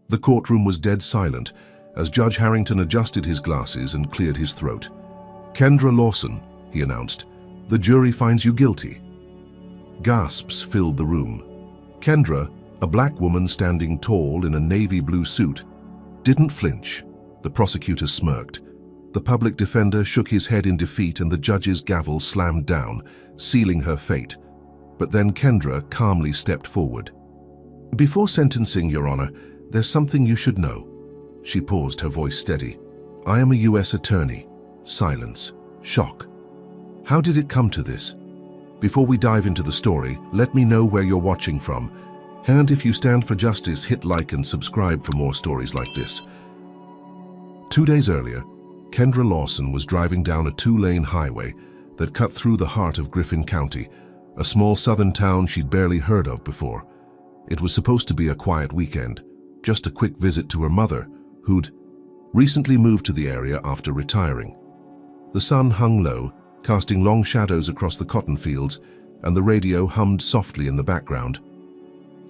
The courtroom was dead silent as Judge Harrington adjusted his glasses and cleared his throat. "Kendra Lawson," he announced, "the jury finds you guilty." Gasps filled the room. Kendra, a black woman standing tall in a navy blue suit, didn't flinch. The prosecutor smirked. The public defender shook his head in defeat and the judge's gavel slammed down, sealing her fate. But then Kendra calmly stepped forward. "Before sentencing, Your Honor, there's something you should know." She paused, her voice steady. "I am a U.S. attorney." Silence. Shock. "How did it come to this? Before we dive into the story, let me know where you're watching from. And if you stand for justice, hit like and subscribe for more stories like this." 2 days earlier, Kendra Lawson was driving down a 2-lane highway that cut through the heart of Griffin County, a small southern town she'd barely heard of before. It was supposed to be a quiet weekend, just a quick visit to her mother, who'd recently moved to the area after retiring. The sun hung low, casting long shadows across the cotton fields, and the radio hummed softly in the background.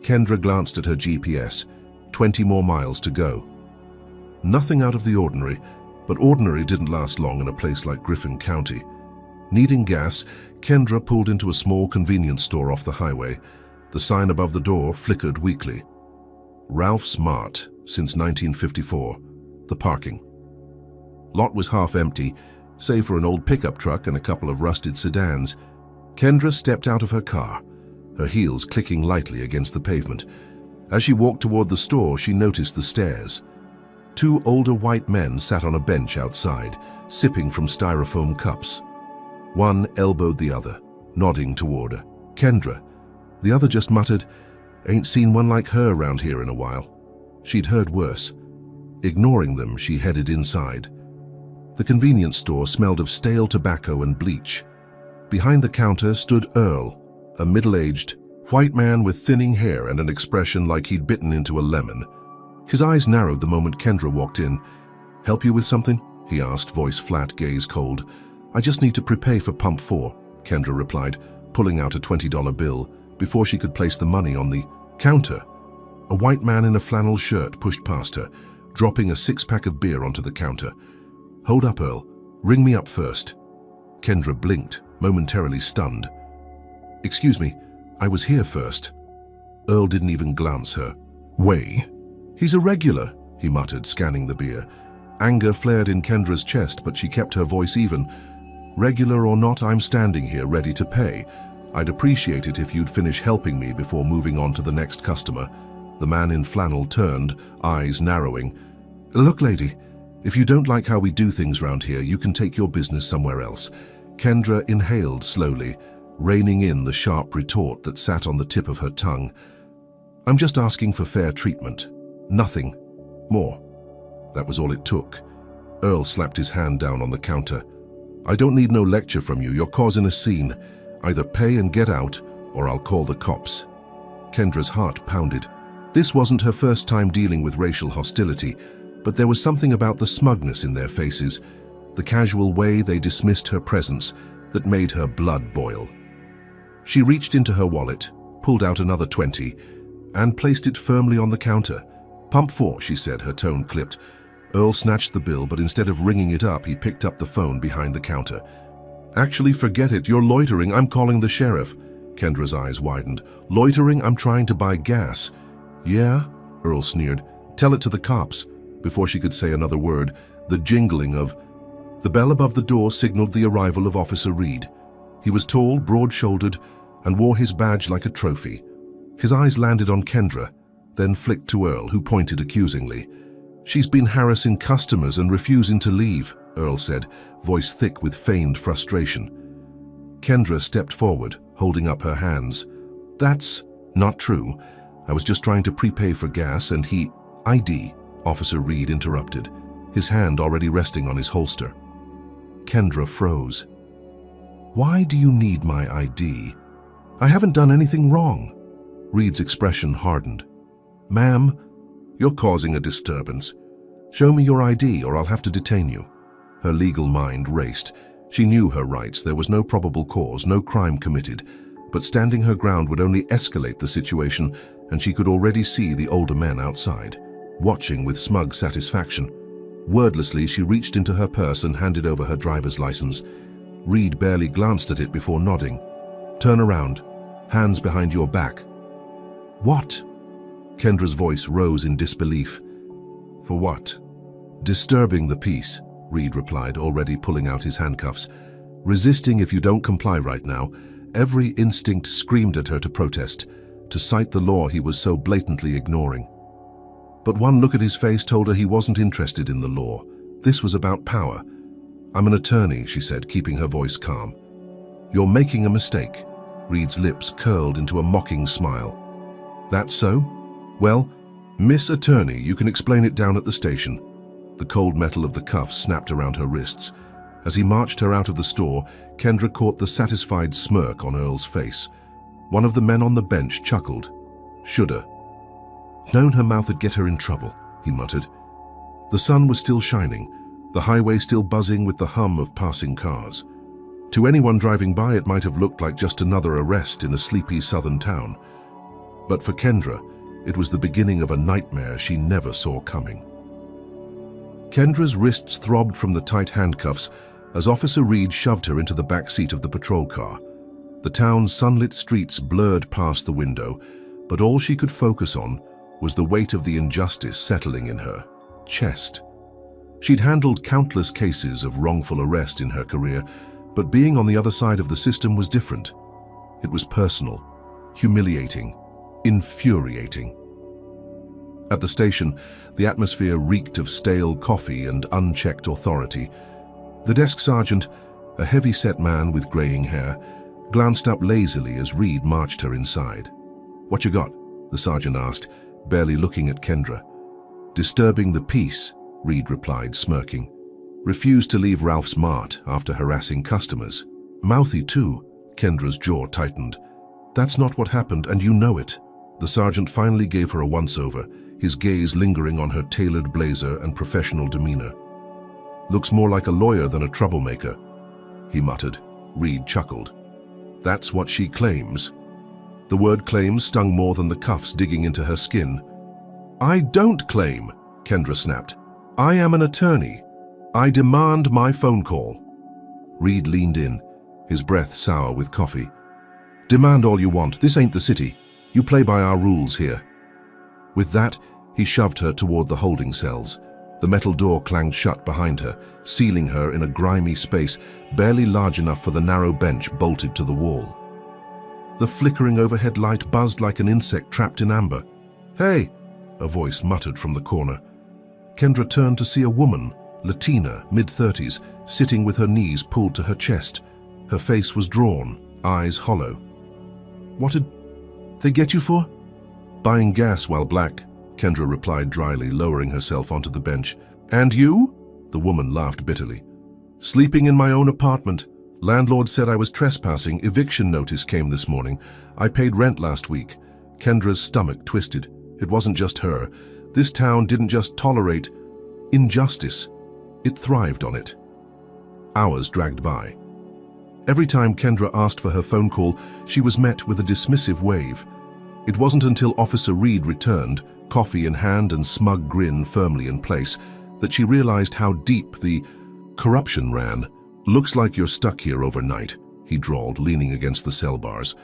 Kendra glanced at her GPS, 20 more miles to go. Nothing out of the ordinary, but ordinary didn't last long in a place like Griffin County. Needing gas, Kendra pulled into a small convenience store off the highway. The sign above the door flickered weakly. "Ralph's Mart, since 1954. The parking." Lot was half empty, save for an old pickup truck and a couple of rusted sedans. Kendra stepped out of her car, her heels clicking lightly against the pavement. As she walked toward the store, she noticed the stairs. 2 older white men sat on a bench outside, sipping from styrofoam cups. One elbowed the other, nodding toward her. "Kendra." The other just muttered, "Ain't seen one like her around here in a while." She'd heard worse. Ignoring them, she headed inside. The convenience store smelled of stale tobacco and bleach. Behind the counter stood Earl, a middle-aged, white man with thinning hair and an expression like he'd bitten into a lemon. His eyes narrowed the moment Kendra walked in. "Help you with something?" he asked, voice flat, gaze cold. "I just need to prepay for pump 4, Kendra replied, pulling out a $20 bill before she could place the money on the counter. A white man in a flannel shirt pushed past her, dropping a 6-pack of beer onto the counter. "Hold up, Earl. Ring me up first." Kendra blinked, momentarily stunned. "Excuse me, I was here first." Earl didn't even glance her way. "He's a regular," he muttered, scanning the beer. Anger flared in Kendra's chest, but she kept her voice even. "Regular or not, I'm standing here ready to pay. I'd appreciate it if you'd finish helping me before moving on to the next customer." The man in flannel turned, eyes narrowing. "Look, lady, if you don't like how we do things round here, you can take your business somewhere else." Kendra inhaled slowly, reining in the sharp retort that sat on the tip of her tongue. "I'm just asking for fair treatment. Nothing more." That was all it took. Earl slapped his hand down on the counter. "I don't need no lecture from you. You're causing a scene. Either pay and get out, or I'll call the cops." Kendra's heart pounded. This wasn't her first time dealing with racial hostility, but there was something about the smugness in their faces, the casual way they dismissed her presence, that made her blood boil. She reached into her wallet, pulled out another 20, and placed it firmly on the counter. "Pump 4, she said, her tone clipped. Earl snatched the bill, but instead of ringing it up, he picked up the phone behind the counter. "Actually, forget it. You're loitering. I'm calling the sheriff." Kendra's eyes widened. "Loitering? I'm trying to buy gas." "Yeah?" Earl sneered. "Tell it to the cops." Before she could say another word, the jingling of the bell above the door signaled the arrival of Officer Reed. He was tall, broad-shouldered, and wore his badge like a trophy. His eyes landed on Kendra, then flicked to Earl, who pointed accusingly. "She's been harassing customers and refusing to leave," Earl said, voice thick with feigned frustration. Kendra stepped forward, holding up her hands. "That's not true. I was just trying to prepay for gas and he—" "ID," Officer Reed interrupted, his hand already resting on his holster. Kendra froze. "Why do you need my ID? I haven't done anything wrong." Reed's expression hardened. "Ma'am, you're causing a disturbance. Show me your ID or I'll have to detain you." Her legal mind raced. She knew her rights. There was no probable cause, no crime committed. But standing her ground would only escalate the situation, and she could already see the older men outside. watching with smug satisfaction. Wordlessly, she reached into her purse and handed over her driver's license. Reed barely glanced at it before nodding. "Turn around. Hands behind your back." "What?" Kendra's voice rose in disbelief. "For what?" "Disturbing the peace," Reed replied, already pulling out his handcuffs. Resisting if you don't comply right now, every instinct screamed at her to protest, to cite the law he was so blatantly ignoring. But one look at his face told her he wasn't interested in the law. This was about power. "I'm an attorney," she said, keeping her voice calm. "You're making a mistake." Reed's lips curled into a mocking smile. "That so? Well, Miss Attorney, you can explain it down at the station." The cold metal of the cuffs snapped around her wrists. As he marched her out of the store, Kendra caught the satisfied smirk on Earl's face. One of the men on the bench chuckled. "Shoulda. Known her mouth would get her in trouble," he muttered. The sun was still shining, the highway still buzzing with the hum of passing cars. To anyone driving by, it might have looked like just another arrest in a sleepy southern town. But for Kendra, it was the beginning of a nightmare she never saw coming. Kendra's wrists throbbed from the tight handcuffs as Officer Reed shoved her into the back seat of the patrol car. The town's sunlit streets blurred past the window, but all she could focus on was the weight of the injustice settling in her chest. She'd handled countless cases of wrongful arrest in her career, but being on the other side of the system was different. It was personal, humiliating, infuriating. At the station, the atmosphere reeked of stale coffee and unchecked authority. The desk sergeant, a heavy-set man with graying hair, glanced up lazily as Reed marched her inside. "What you got?" the sergeant asked, barely looking at Kendra. "Disturbing the peace," Reed replied, smirking. "Refused to leave Ralph's Mart after harassing customers." "Mouthy too," Kendra's jaw tightened. "That's not what happened, and you know it." The sergeant finally gave her a once-over, his gaze lingering on her tailored blazer and professional demeanor. "Looks more like a lawyer than a troublemaker," he muttered. Reed chuckled. "That's what she claims." The word claims stung more than the cuffs digging into her skin. "I don't claim," Kendra snapped. "I am an attorney. I demand my phone call." Reed leaned in, his breath sour with coffee. "Demand all you want. This ain't the city. You play by our rules here." With that, he shoved her toward the holding cells. The metal door clanged shut behind her, sealing her in a grimy space barely large enough for the narrow bench bolted to the wall. The flickering overhead light buzzed like an insect trapped in amber. "Hey!" a voice muttered from the corner. Kendra turned to see a woman, Latina, mid-30s, sitting with her knees pulled to her chest. Her face was drawn, eyes hollow. "What did they get you for?" "Buying gas while black," Kendra replied dryly, lowering herself onto the bench. "And you?" The woman laughed bitterly. "Sleeping in my own apartment. Landlord said I was trespassing. Eviction notice came this morning. I paid rent last week." Kendra's stomach twisted. It wasn't just her. This town didn't just tolerate injustice. It thrived on it. Hours dragged by. Every time Kendra asked for her phone call, she was met with a dismissive wave. It wasn't until Officer Reed returned, coffee in hand and smug grin firmly in place, that she realized how deep the corruption ran. "Looks like you're stuck here overnight," he drawled, leaning against the cell bars.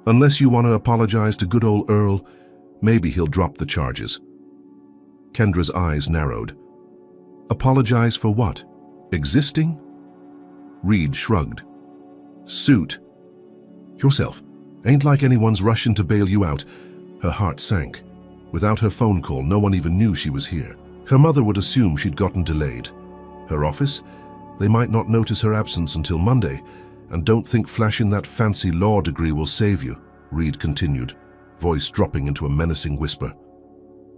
"Unless you want to apologize to good old Earl, maybe he'll drop the charges." Kendra's eyes narrowed. "Apologize for what? Existing?" Reed shrugged. "Suit yourself. Ain't like anyone's rushing to bail you out." Her heart sank. Without her phone call, no one even knew she was here. Her mother would assume she'd gotten delayed. Her office? They might not notice her absence until Monday. "And don't think flashing that fancy law degree will save you," Reed continued, voice dropping into a menacing whisper.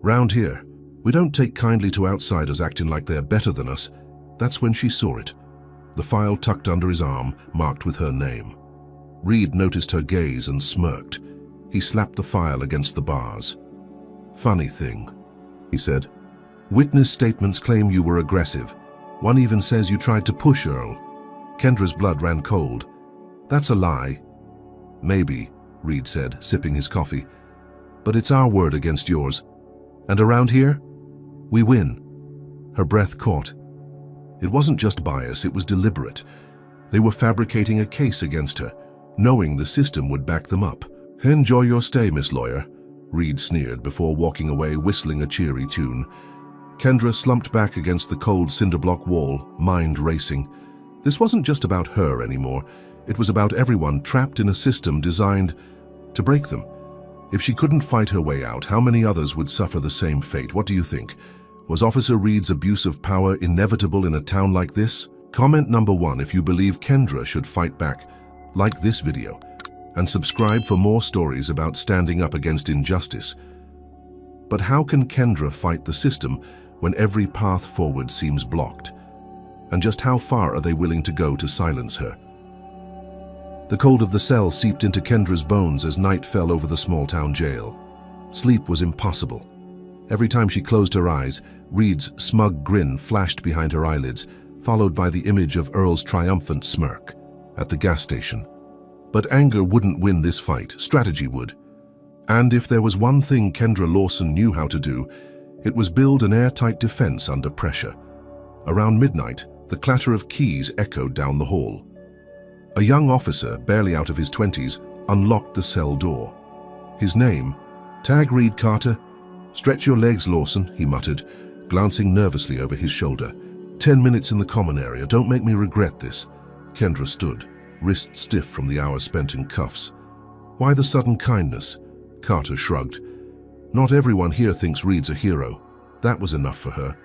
"Round here, we don't take kindly to outsiders acting like they're better than us." That's when she saw it. The file tucked under his arm, marked with her name. Reed noticed her gaze and smirked. He slapped the file against the bars. "Funny thing," he said. "Witness statements claim you were aggressive. One even says you tried to push Earl." Kendra's blood ran cold. "That's a lie." "Maybe," Reed said, sipping his coffee. "But it's our word against yours. And around here, We win. Her breath caught. It wasn't just bias, it was deliberate. They were fabricating a case against her, knowing the system would back them up. Enjoy your stay, Miss Lawyer, Reed sneered before walking away whistling a cheery tune. Kendra slumped back against the cold cinderblock wall, mind racing. This wasn't just about her anymore. It was about everyone trapped in a system designed to break them. If she couldn't fight her way out, how many others would suffer the same fate? What do you think? Was Officer Reed's abuse of power inevitable in a town like this? Comment number 1 if you believe Kendra should fight back. Like this video and subscribe for more stories about standing up against injustice. But how can Kendra fight the system when every path forward seems blocked? And just how far are they willing to go to silence her? The cold of the cell seeped into Kendra's bones as night fell over the small-town jail. Sleep was impossible. Every time she closed her eyes, Reed's smug grin flashed behind her eyelids, followed by the image of Earl's triumphant smirk at the gas station. But anger wouldn't win this fight, strategy would. And if there was one thing Kendra Lawson knew how to do, it was build an airtight defense under pressure. Around midnight, the clatter of keys echoed down the hall. A young officer, barely out of his 20s, unlocked the cell door. His name, Tag Reed Carter. Stretch your legs, Lawson, he muttered, glancing nervously over his shoulder. 10 minutes in the common area, don't make me regret this. Kendra stood, wrist stiff from the hours spent in cuffs. Why the sudden kindness? Carter shrugged. Not everyone here thinks Reed's a hero. That was enough for her.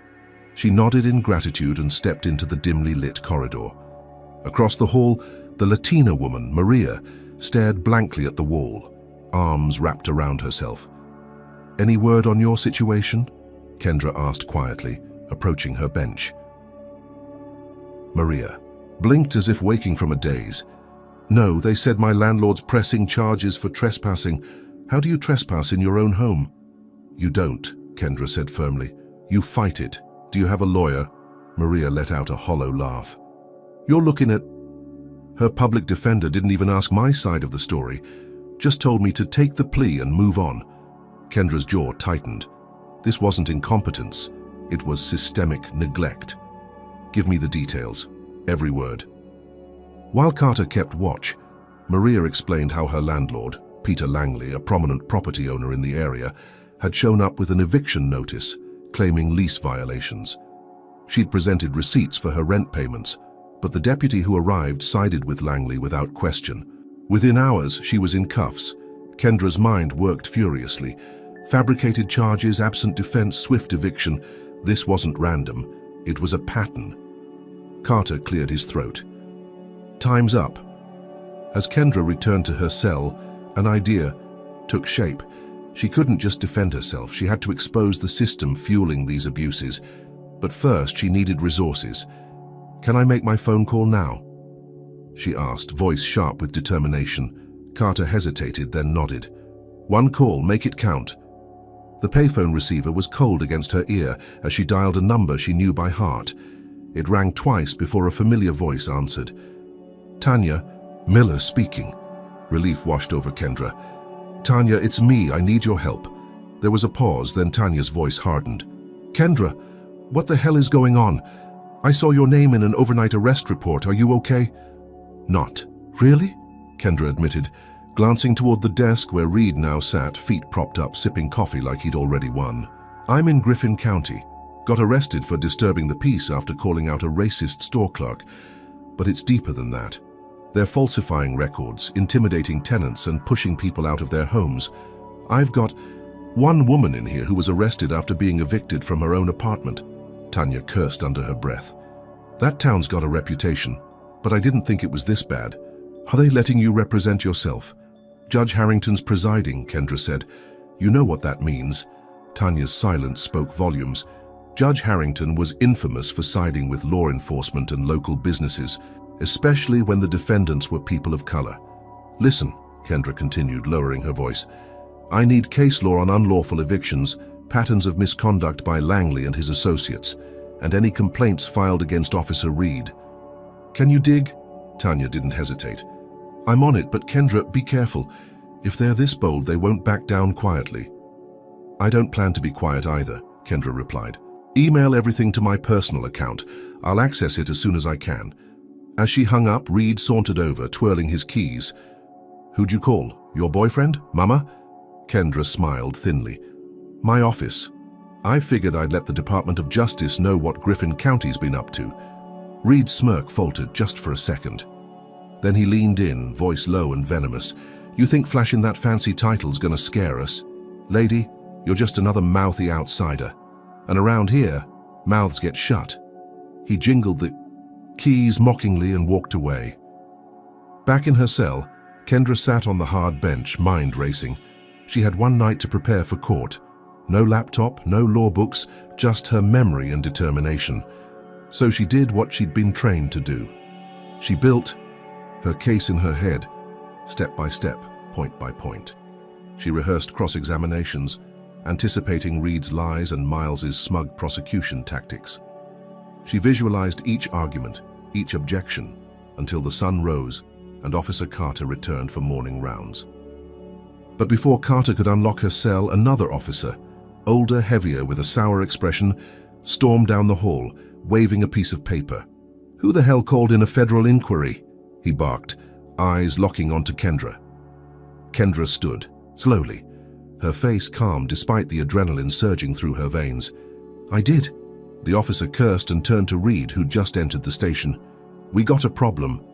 She nodded in gratitude and stepped into the dimly lit corridor. Across the hall, the Latina woman, Maria, stared blankly at the wall, arms wrapped around herself. Any word on your situation? Kendra asked quietly, approaching her bench. Maria blinked as if waking from a daze. No, they said my landlord's pressing charges for trespassing. How do you trespass in your own home? You don't, Kendra said firmly. You fight it. Do you have a lawyer? Maria let out a hollow laugh. You're looking at... Her public defender didn't even ask my side of the story, just told me to take the plea and move on. Kendra's jaw tightened. This wasn't incompetence. It was systemic neglect. Give me the details. Every word. While Carter kept watch, Maria explained how her landlord, Peter Langley, a prominent property owner in the area, had shown up with an eviction notice, claiming lease violations. She'd presented receipts for her rent payments, but the deputy who arrived sided with Langley without question. Within hours, she was in cuffs. Kendra's mind worked furiously. Fabricated charges, absent defense, swift eviction. This wasn't random. It was a pattern. Carter cleared his throat. Time's up. As Kendra returned to her cell, an idea took shape. She couldn't just defend herself. She had to expose the system fueling these abuses. But first, she needed resources. Can I make my phone call now? She asked, voice sharp with determination. Carter hesitated, then nodded. One call, make it count. The payphone receiver was cold against her ear as she dialed a number she knew by heart. It rang twice before a familiar voice answered. Tanya, Miller speaking. Relief washed over Kendra. Tanya, it's me. I need your help. There was a pause, then Tanya's voice hardened. Kendra, what the hell is going on? I saw your name in an overnight arrest report. Are you okay? Not. Really? Kendra admitted, glancing toward the desk where Reed now sat, feet propped up, sipping coffee like he'd already won. I'm in Griffin County. Got arrested for disturbing the peace after calling out a racist store clerk. But it's deeper than that. They're falsifying records, intimidating tenants, and pushing people out of their homes. I've got one woman in here who was arrested after being evicted from her own apartment. Tanya cursed under her breath. That town's got a reputation, but I didn't think it was this bad. Are they letting you represent yourself? Judge Harrington's presiding, Kendra said. You know what that means. Tanya's silence spoke volumes. Judge Harrington was infamous for siding with law enforcement and local businesses, especially when the defendants were people of color. Listen, Kendra continued, lowering her voice. I need case law on unlawful evictions, patterns of misconduct by Langley and his associates, and any complaints filed against Officer Reed. Can you dig? Tanya didn't hesitate. I'm on it, but Kendra, be careful. If they're this bold, they won't back down quietly. I don't plan to be quiet either, Kendra replied. Email everything to my personal account. I'll access it as soon as I can. As she hung up, Reed sauntered over, twirling his keys. Who'd you call? Your boyfriend? Mama? Kendra smiled thinly. My office. I figured I'd let the Department of Justice know what Griffin County's been up to. Reed's smirk faltered just for a second. Then he leaned in, voice low and venomous. You think flashing that fancy title's gonna scare us? Lady, you're just another mouthy outsider. And around here, mouths get shut. He jingled the keys mockingly and walked away. Back in her cell, Kendra sat on the hard bench, mind racing. She had one night to prepare for court. No laptop, no law books, just her memory and determination. So she did what she'd been trained to do. She built her case in her head, step by step, point by point. She rehearsed cross-examinations, anticipating Reed's lies and Miles's smug prosecution tactics. She visualized each argument, each objection, until the sun rose and Officer Carter returned for morning rounds. But before Carter could unlock her cell, another officer, older, heavier, with a sour expression, stormed down the hall, waving a piece of paper. Who the hell called in a federal inquiry? He barked, eyes locking onto Kendra. Kendra stood, slowly, her face calm despite the adrenaline surging through her veins. I did. The officer cursed and turned to Reed, who'd just entered the station. We got a problem.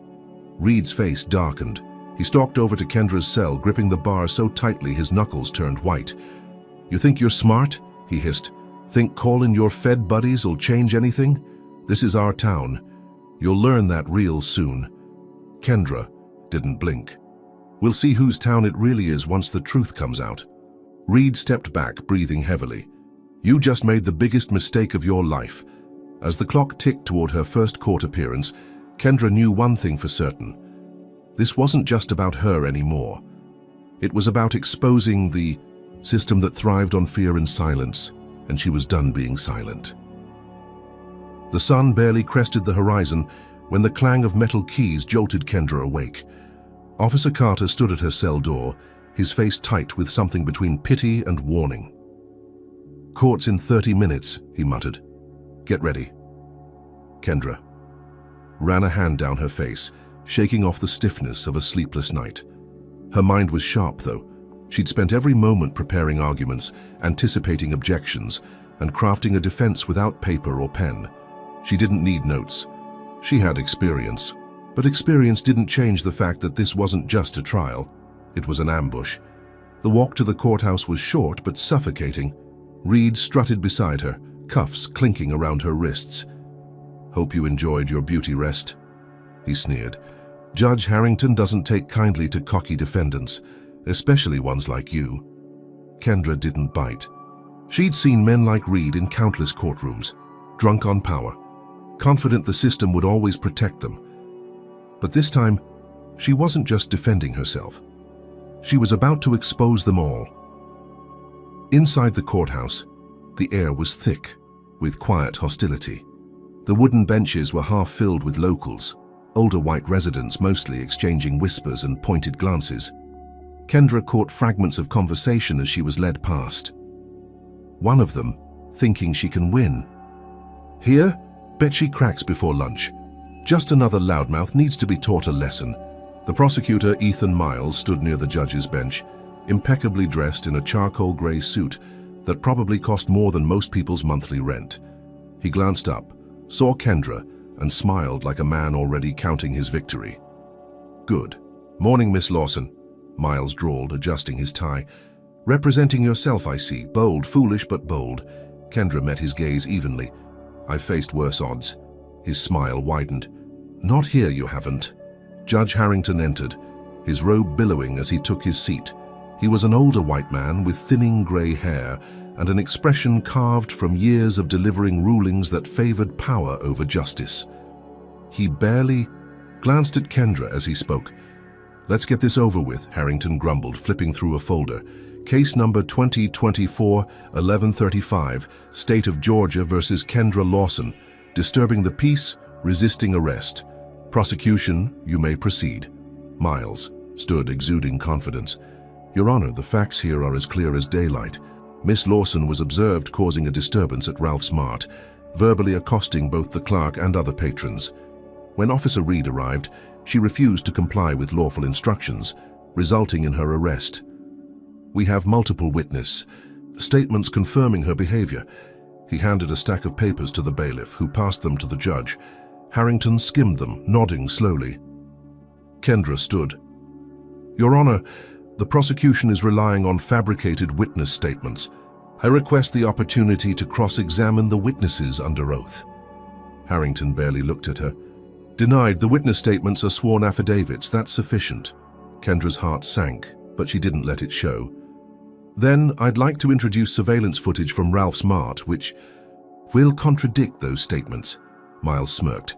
Reed's face darkened. He stalked over to Kendra's cell, gripping the bar so tightly his knuckles turned white. You think you're smart? He hissed. Think calling your Fed buddies'll change anything? This is our town. You'll learn that real soon. Kendra didn't blink. We'll see whose town it really is once the truth comes out. Reed stepped back, breathing heavily. You just made the biggest mistake of your life. As the clock ticked toward her first court appearance, Kendra knew one thing for certain. This wasn't just about her anymore. It was about exposing the system that thrived on fear and silence, and she was done being silent. The sun barely crested the horizon when the clang of metal keys jolted Kendra awake. Officer Carter stood at her cell door, his face tight with something between pity and warning. Court's in 30 minutes, he muttered. Get ready. Kendra ran a hand down her face, shaking off the stiffness of a sleepless night. Her mind was sharp, though. She'd spent every moment preparing arguments, anticipating objections, and crafting a defense without paper or pen. She didn't need notes. She had experience. But experience didn't change the fact that this wasn't just a trial. It was an ambush. The walk to the courthouse was short but suffocating. Reed strutted beside her, cuffs clinking around her wrists. Hope you enjoyed your beauty rest, he sneered. Judge Harrington doesn't take kindly to cocky defendants, especially ones like you. Kendra didn't bite. She'd seen men like Reed in countless courtrooms, drunk on power, confident the system would always protect them. But this time, she wasn't just defending herself. She was about to expose them all. Inside the courthouse, the air was thick with quiet hostility. The wooden benches were half filled with locals, older white residents mostly exchanging whispers and pointed glances. Kendra caught fragments of conversation as she was led past. One of them, thinking she can win. Here, bet she cracks before lunch. Just another loudmouth needs to be taught a lesson. The prosecutor, Ethan Miles, stood near the judge's bench, impeccably dressed in a charcoal gray suit that probably cost more than most people's monthly rent. He glanced up, saw Kendra, and smiled like a man already counting his victory. Good. Morning, Miss Lawson, Miles drawled, adjusting his tie. Representing yourself, I see. Bold, foolish, but bold. Kendra met his gaze evenly. I've faced worse odds. His smile widened. Not here, you haven't. Judge Harrington entered, his robe billowing as he took his seat. He was an older white man with thinning gray hair and an expression carved from years of delivering rulings that favored power over justice. He barely glanced at Kendra as he spoke. Let's get this over with, Harrington grumbled, flipping through a folder. Case number 2024-1135, State of Georgia versus Kendra Lawson. Disturbing the peace, resisting arrest. Prosecution, you may proceed. Miles stood, exuding confidence. Your Honor, the facts here are as clear as daylight. Miss Lawson was observed causing a disturbance at Ralph's Mart, verbally accosting both the clerk and other patrons. When Officer Reed arrived, she refused to comply with lawful instructions, resulting in her arrest. We have multiple witness statements confirming her behavior. He handed a stack of papers to the bailiff, who passed them to the judge. Harrington skimmed them, nodding slowly. Kendra stood. Your Honor, the prosecution is relying on fabricated witness statements. I request the opportunity to cross-examine the witnesses under oath. Harrington barely looked at her. Denied. The witness statements are sworn affidavits. That's sufficient. Kendra's heart sank, but she didn't let it show. Then I'd like to introduce surveillance footage from Ralph's Mart, which will contradict those statements. Miles smirked.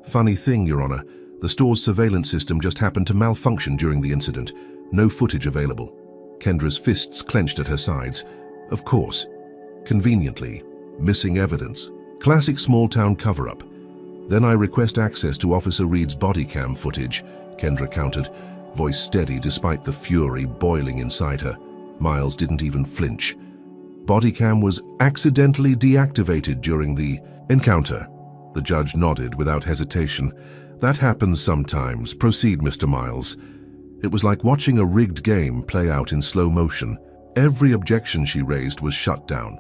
Funny thing, Your Honor. The store's surveillance system just happened to malfunction during the incident. No footage available. Kendra's fists clenched at her sides. Of course. Conveniently. Missing evidence. Classic small-town cover-up. Then I request access to Officer Reed's body cam footage, Kendra countered, voice steady despite the fury boiling inside her. Miles didn't even flinch. Body cam was accidentally deactivated during the encounter. The judge nodded without hesitation. That happens sometimes. Proceed, Mr. Miles. It was like watching a rigged game play out in slow motion. Every objection she raised was shut down.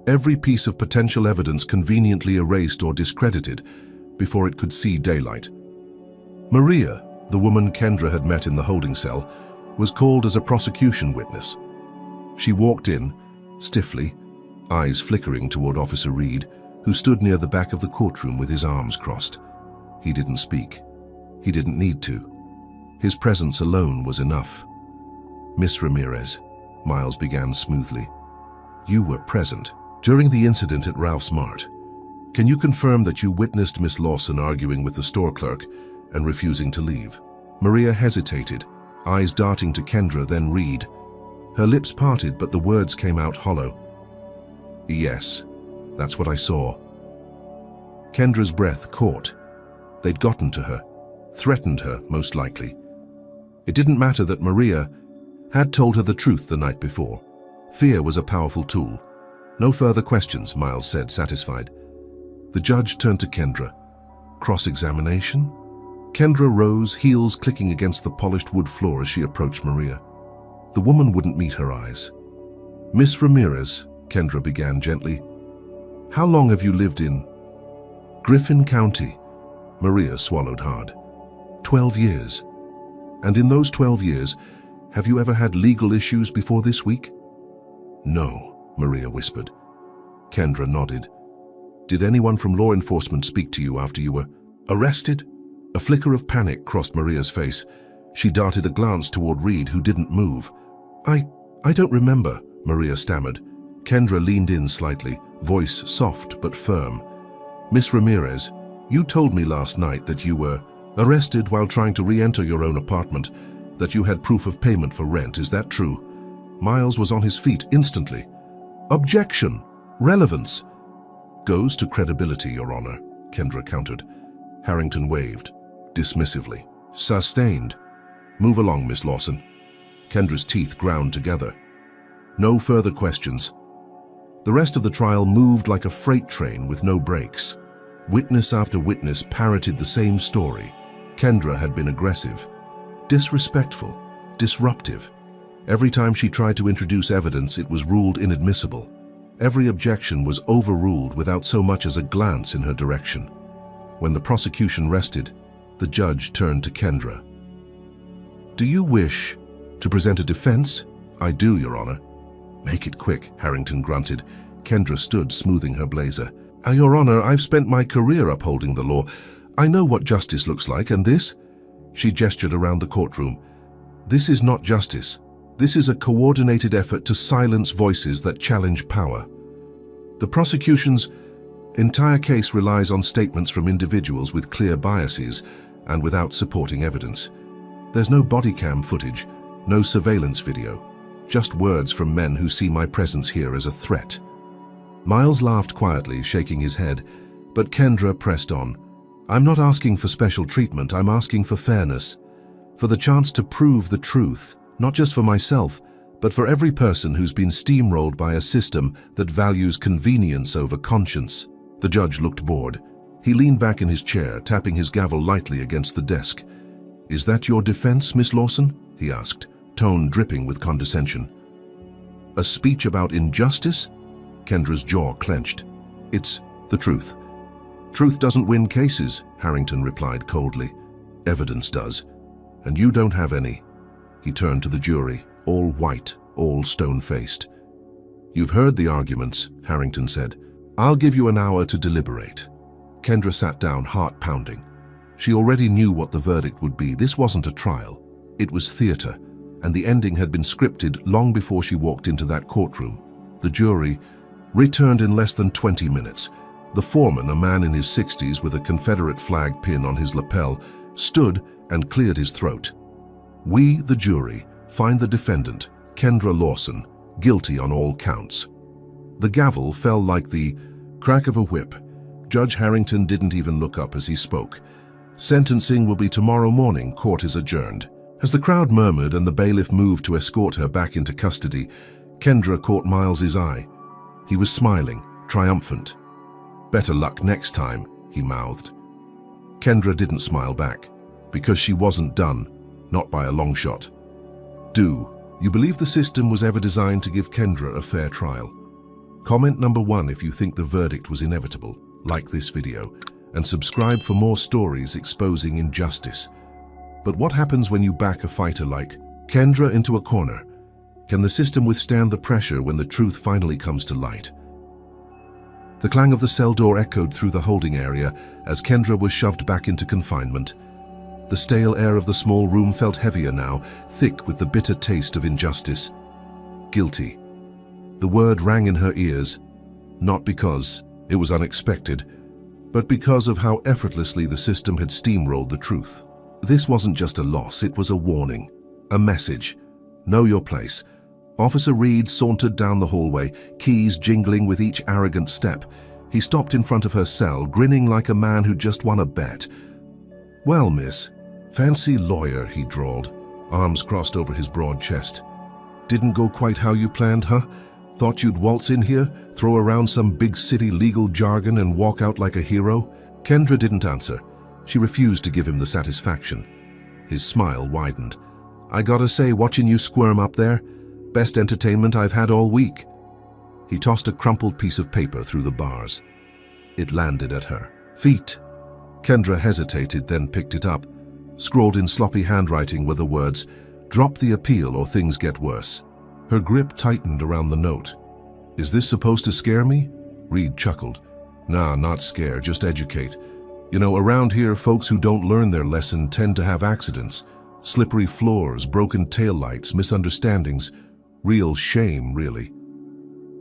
Every piece of potential evidence conveniently erased or discredited before it could see daylight. Maria, the woman Kendra had met in the holding cell, was called as a prosecution witness. She walked in, stiffly, eyes flickering toward Officer Reed, who stood near the back of the courtroom with his arms crossed. He didn't speak. He didn't need to. His presence alone was enough. Miss Ramirez, Miles began smoothly. You were present during the incident at Ralph's Mart. Can you confirm that you witnessed Miss Lawson arguing with the store clerk and refusing to leave? Maria hesitated, eyes darting to Kendra, then Reed. Her lips parted, but the words came out hollow. Yes, that's what I saw. Kendra's breath caught. They'd gotten to her, threatened her, most likely. It didn't matter that Maria had told her the truth the night before. Fear was a powerful tool. No further questions, Miles said, satisfied. The judge turned to Kendra. Cross-examination? Kendra rose, heels clicking against the polished wood floor as she approached Maria. The woman wouldn't meet her eyes. Miss Ramirez, Kendra began gently. How long have you lived in Griffin County? Maria swallowed hard. 12 years. And in those 12 years, have you ever had legal issues before this week? No, Maria whispered. Kendra nodded. Did anyone from law enforcement speak to you after you were arrested? A flicker of panic crossed Maria's face. She darted a glance toward Reed, who didn't move. I don't remember, Maria stammered. Kendra leaned in slightly, voice soft but firm. Miss Ramirez, you told me last night that you were arrested while trying to re-enter your own apartment, that you had proof of payment for rent. Is that true? Miles was on his feet instantly. Objection! Relevance! Goes to credibility, Your Honor, Kendra countered. Harrington waved, dismissively. Sustained. Move along, Miss Lawson. Kendra's teeth ground together. No further questions. The rest of the trial moved like a freight train with no brakes. Witness after witness parroted the same story. Kendra had been aggressive, disrespectful, disruptive. Every time she tried to introduce evidence, it was ruled inadmissible. Every objection was overruled without so much as a glance in her direction. When the prosecution rested, the judge turned to Kendra. Do you wish to present a defense? I do, Your Honor. Make it quick, Harrington grunted. Kendra stood, smoothing her blazer. Your Honor, I've spent my career upholding the law. I know what justice looks like, and this? She gestured around the courtroom. This is not justice. This is a coordinated effort to silence voices that challenge power. The prosecution's entire case relies on statements from individuals with clear biases and without supporting evidence. There's no body cam footage, no surveillance video, just words from men who see my presence here as a threat. Miles laughed quietly, shaking his head, but Kendra pressed on. I'm not asking for special treatment, I'm asking for fairness, for the chance to prove the truth, not just for myself, but for every person who's been steamrolled by a system that values convenience over conscience. The judge looked bored. He leaned back in his chair, tapping his gavel lightly against the desk. "Is that your defense, Miss Lawson?" he asked, tone dripping with condescension. "A speech about injustice?" Kendra's jaw clenched. "It's the truth." "Truth doesn't win cases," Harrington replied coldly. "Evidence does, and you don't have any." He turned to the jury, all white, all stone-faced. "You've heard the arguments," Harrington said. "I'll give you an hour to deliberate." Kendra sat down, heart pounding. She already knew what the verdict would be. This wasn't a trial. It was theater, and the ending had been scripted long before she walked into that courtroom. The jury returned in less than 20 minutes. The foreman, a man in his 60s with a Confederate flag pin on his lapel, stood and cleared his throat. "We, the jury, find the defendant, Kendra Lawson, guilty on all counts." The gavel fell like the crack of a whip. Judge Harrington didn't even look up as he spoke. "Sentencing will be tomorrow morning. Court is adjourned." As the crowd murmured and the bailiff moved to escort her back into custody, Kendra caught Miles's eye. He was smiling, triumphant. "Better luck next time," he mouthed. Kendra didn't smile back, because she wasn't done, not by a long shot. Do you believe the system was ever designed to give Kendra a fair trial? Comment number 1 if you think the verdict was inevitable. Like this video, and subscribe for more stories exposing injustice. But what happens when you back a fighter like Kendra into a corner? Can the system withstand the pressure when the truth finally comes to light? The clang of the cell door echoed through the holding area as Kendra was shoved back into confinement. The stale air of the small room felt heavier now, thick with the bitter taste of injustice. Guilty. The word rang in her ears, not because it was unexpected, but because of how effortlessly the system had steamrolled the truth. This wasn't just a loss, it was a warning, a message. Know your place. Officer Reed sauntered down the hallway, keys jingling with each arrogant step. He stopped in front of her cell, grinning like a man who'd just won a bet. "Well, miss." "Fancy lawyer," he drawled, arms crossed over his broad chest. "Didn't go quite how you planned, huh? Thought you'd waltz in here, throw around some big city legal jargon and walk out like a hero?" Kendra didn't answer. She refused to give him the satisfaction. His smile widened. "I gotta say, watching you squirm up there, best entertainment I've had all week." He tossed a crumpled piece of paper through the bars. It landed at her feet. Kendra hesitated, then picked it up. Scrawled in sloppy handwriting were the words, "Drop the appeal or things get worse." Her grip tightened around the note. "Is this supposed to scare me?" Reed chuckled. "Nah, not scare, just educate. You know, around here, folks who don't learn their lesson tend to have accidents. Slippery floors, broken taillights, misunderstandings. Real shame, really."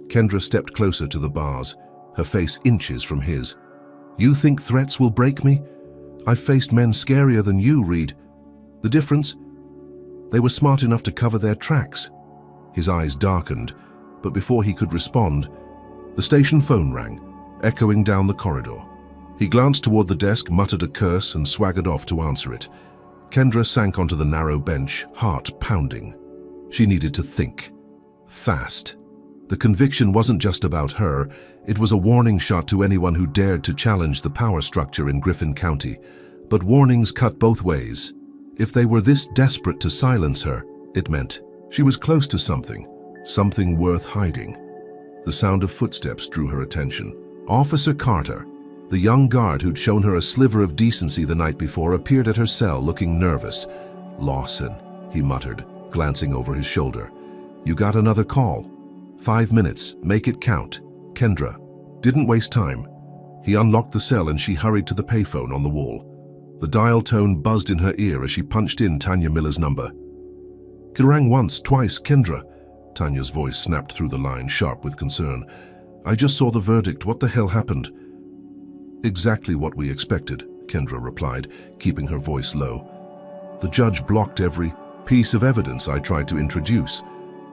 Kendra stepped closer to the bars, her face inches from his. "You think threats will break me? I've faced men scarier than you, Reed. The difference? They were smart enough to cover their tracks." His eyes darkened, but before he could respond, the station phone rang, echoing down the corridor. He glanced toward the desk, muttered a curse, and swaggered off to answer it. Kendra sank onto the narrow bench, heart pounding. She needed to think. Fast. The conviction wasn't just about her, it was a warning shot to anyone who dared to challenge the power structure in Griffin County. But warnings cut both ways. If they were this desperate to silence her, it meant she was close to something worth hiding. The sound of footsteps drew her attention. Officer Carter, the young guard who'd shown her a sliver of decency the night before, appeared at her cell looking nervous. "Lawson," he muttered, glancing over his shoulder. "You got another call. 5 minutes, make it count." Kendra didn't waste time. He unlocked the cell and she hurried to the payphone on the wall. The dial tone buzzed in her ear as she punched in Tanya Miller's number. "It rang once, twice, Kendra." Tanya's voice snapped through the line, sharp with concern. "I just saw the verdict. What the hell happened?" "Exactly what we expected," Kendra replied, keeping her voice low. "The judge blocked every piece of evidence I tried to introduce.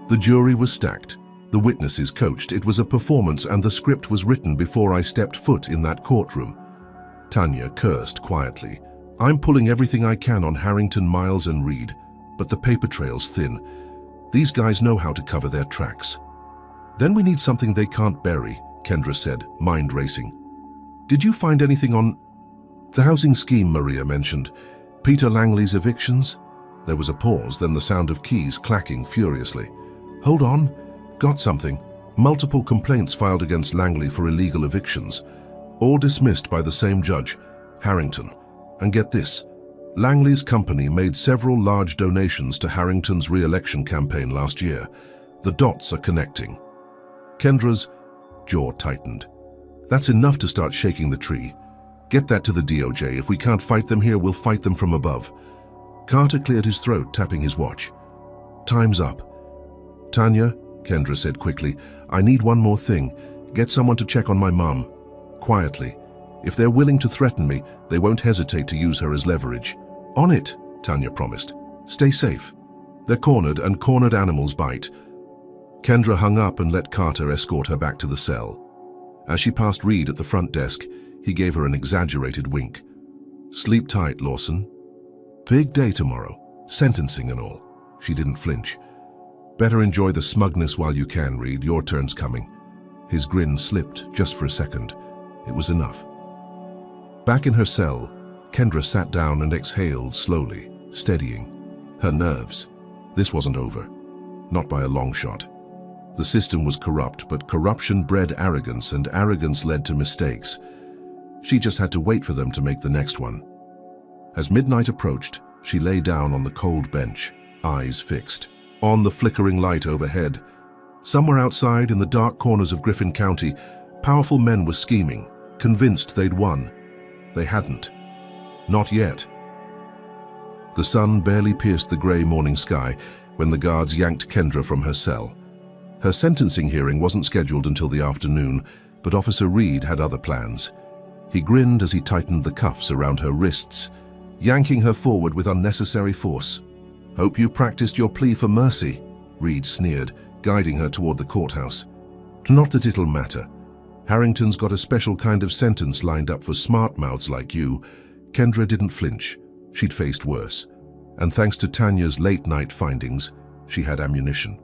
The jury was stacked. The witnesses coached. It was a performance, and the script was written before I stepped foot in that courtroom." Tanya cursed quietly. "I'm pulling everything I can on Harrington, Miles, and Reed, but the paper trail's thin. These guys know how to cover their tracks. Then we need something they can't bury, Kendra said, mind racing. Did you find anything on the housing scheme Maria mentioned? Peter Langley's evictions? There was a pause, then the sound of keys clacking furiously. Hold on, got something. Multiple complaints filed against Langley for illegal evictions, all dismissed by the same judge, Harrington. And get this, Langley's company made several large donations to Harrington's re-election campaign last year. The dots are connecting. Kendra's jaw tightened. That's enough to start shaking the tree. Get that to the DOJ. If we can't fight them here, we'll fight them from above. Carter cleared his throat, tapping his watch. Time's up. Tanya, Kendra said quickly, I need one more thing. Get someone to check on my mom. Quietly. If they're willing to threaten me, they won't hesitate to use her as leverage. On it, Tanya promised. Stay safe. They're cornered, and cornered animals bite. Kendra hung up and let Carter escort her back to the cell. As she passed Reed at the front desk, he gave her an exaggerated wink. Sleep tight, Lawson. Big day tomorrow, sentencing and all. She didn't flinch. Better enjoy the smugness while you can, Reed. Your turn's coming. His grin slipped just for a second. It was enough. Back in her cell, Kendra sat down and exhaled slowly, steadying her nerves. This wasn't over. Not by a long shot. The system was corrupt, but corruption bred arrogance, and arrogance led to mistakes. She just had to wait for them to make the next one. As midnight approached, she lay down on the cold bench, eyes fixed on the flickering light overhead. Somewhere outside, in the dark corners of Griffin County, powerful men were scheming, convinced they'd won. They hadn't. Not yet. The sun barely pierced the gray morning sky when the guards yanked Kendra from her cell. Her sentencing hearing wasn't scheduled until the afternoon, but Officer Reed had other plans. He grinned as he tightened the cuffs around her wrists, yanking her forward with unnecessary force. Hope you practiced your plea for mercy, Reed sneered, guiding her toward the courthouse. Not that it'll matter. Harrington's got a special kind of sentence lined up for smart mouths like you. Kendra didn't flinch. She'd faced worse. And thanks to Tanya's late-night findings, she had ammunition.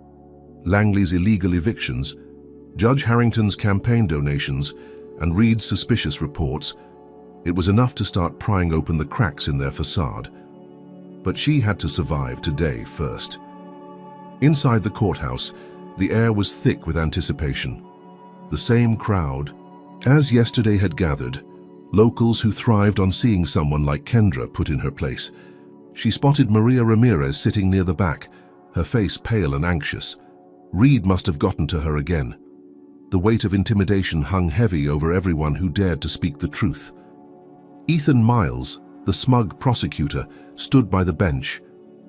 Langley's illegal evictions, Judge Harrington's campaign donations, and Reed's suspicious reports, it was enough to start prying open the cracks in their facade. But she had to survive today first. Inside the courthouse, the air was thick with anticipation. The same crowd, as yesterday had gathered, locals who thrived on seeing someone like Kendra put in her place. She spotted Maria Ramirez sitting near the back, her face pale and anxious. Reed must have gotten to her again. The weight of intimidation hung heavy over everyone who dared to speak the truth. Ethan Miles, the smug prosecutor, stood by the bench,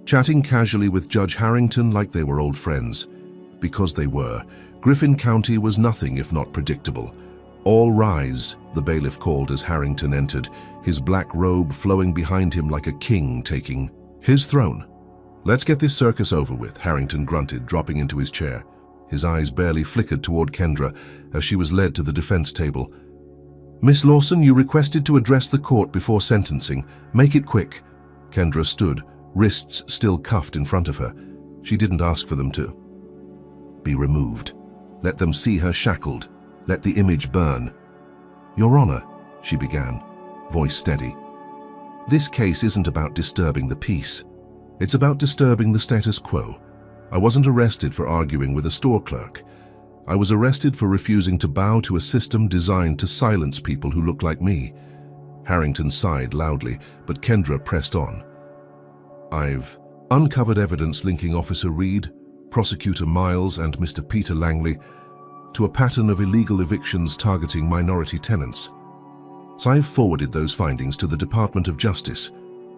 chatting casually with Judge Harrington like they were old friends. Because they were. Griffin County was nothing if not predictable. All rise, the bailiff called as Harrington entered, his black robe flowing behind him like a king taking his throne. Let's get this circus over with, Harrington grunted, dropping into his chair. His eyes barely flickered toward Kendra as she was led to the defense table. Miss Lawson, you requested to address the court before sentencing. Make it quick. Kendra stood, wrists still cuffed in front of her. She didn't ask for them to be removed. Let them see her shackled. Let the image burn. Your Honor, she began, voice steady. This case isn't about disturbing the peace. It's about disturbing the status quo. I wasn't arrested for arguing with a store clerk. I was arrested for refusing to bow to a system designed to silence people who look like me. Harrington sighed loudly, but Kendra pressed on. I've uncovered evidence linking Officer Reed, Prosecutor Miles, and Mr. Peter Langley to a pattern of illegal evictions targeting minority tenants. So I've forwarded those findings to the Department of Justice.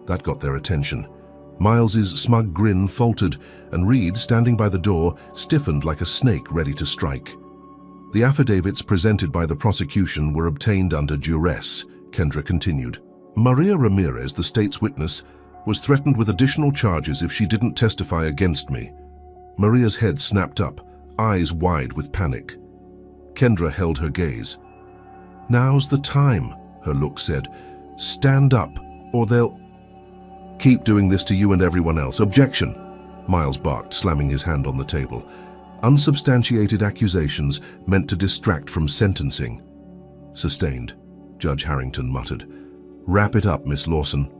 That got their attention. Miles's smug grin faltered, and Reed, standing by the door, stiffened like a snake ready to strike. The affidavits presented by the prosecution were obtained under duress, Kendra continued. Maria Ramirez, the state's witness, was threatened with additional charges if she didn't testify against me. Maria's head snapped up, eyes wide with panic. Kendra held her gaze. Now's the time, her look said. Stand up, or they'll keep doing this to you and everyone else. Objection! Miles barked, slamming his hand on the table. Unsubstantiated accusations meant to distract from sentencing. Sustained, Judge Harrington muttered. Wrap it up, Miss Lawson.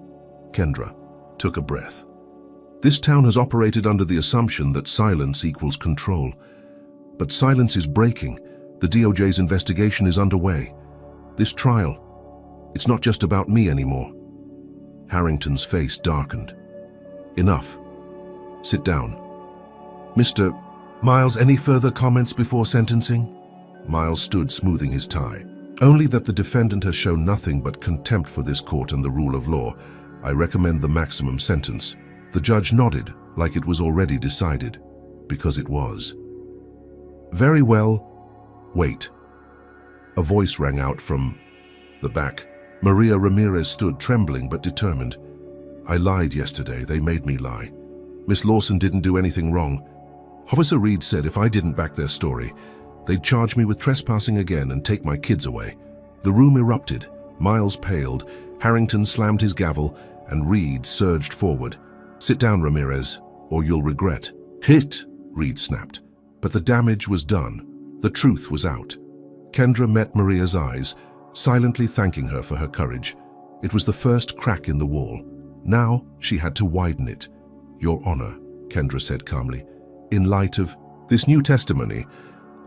Kendra took a breath. This town has operated under the assumption that silence equals control. But silence is breaking. The DOJ's investigation is underway. This trial, it's not just about me anymore. Harrington's face darkened. Enough. Sit down. Mr. Miles, any further comments before sentencing? Miles stood, smoothing his tie. Only that the defendant has shown nothing but contempt for this court and the rule of law. I recommend the maximum sentence. The judge nodded, like it was already decided, because it was. Very well. Wait. A voice rang out from the back. Maria Ramirez stood, trembling but determined. I lied yesterday. They made me lie. Miss Lawson didn't do anything wrong. Officer Reed said if I didn't back their story, they'd charge me with trespassing again and take my kids away. The room erupted. Miles paled. Harrington slammed his gavel, and Reed surged forward. Sit down, Ramirez, or you'll regret. Hit, Reed snapped. But the damage was done. The truth was out. Kendra met Maria's eyes, silently thanking her for her courage. It was the first crack in the wall. Now she had to widen it. Your Honor, Kendra said calmly, in light of this new testimony,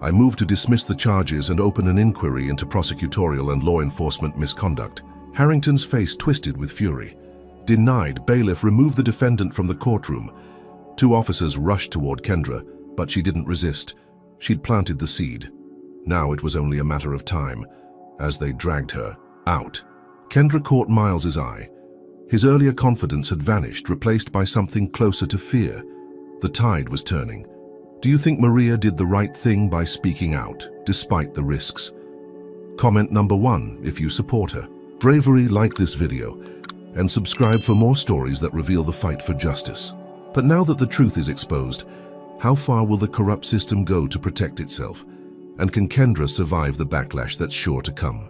I move to dismiss the charges and open an inquiry into prosecutorial and law enforcement misconduct. Harrington's face twisted with fury. Denied, bailiff removed the defendant from the courtroom. Two officers rushed toward Kendra, but she didn't resist. She'd planted the seed. Now it was only a matter of time, as they dragged her out. Kendra caught Miles's eye. His earlier confidence had vanished, replaced by something closer to fear. The tide was turning. Do you think Maria did the right thing by speaking out, despite the risks? Comment number 1 if you support her. Bravery, like this video, and subscribe for more stories that reveal the fight for justice. But now that the truth is exposed, how far will the corrupt system go to protect itself? And can Kendra survive the backlash that's sure to come?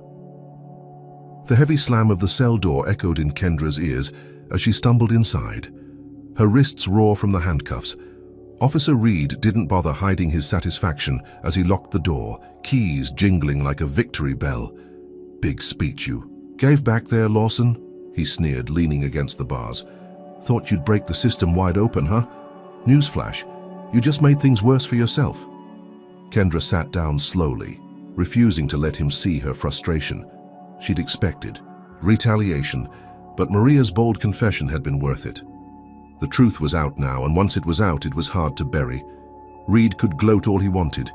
The heavy slam of the cell door echoed in Kendra's ears as she stumbled inside. Her wrists raw from the handcuffs. Officer Reed didn't bother hiding his satisfaction as he locked the door, keys jingling like a victory bell. Big speech you gave back there, Lawson? He sneered, leaning against the bars. Thought you'd break the system wide open, huh? Newsflash, you just made things worse for yourself. Kendra sat down slowly, refusing to let him see her frustration. She'd expected retaliation, but Maria's bold confession had been worth it. The truth was out now, and once it was out, it was hard to bury. Reed could gloat all he wanted.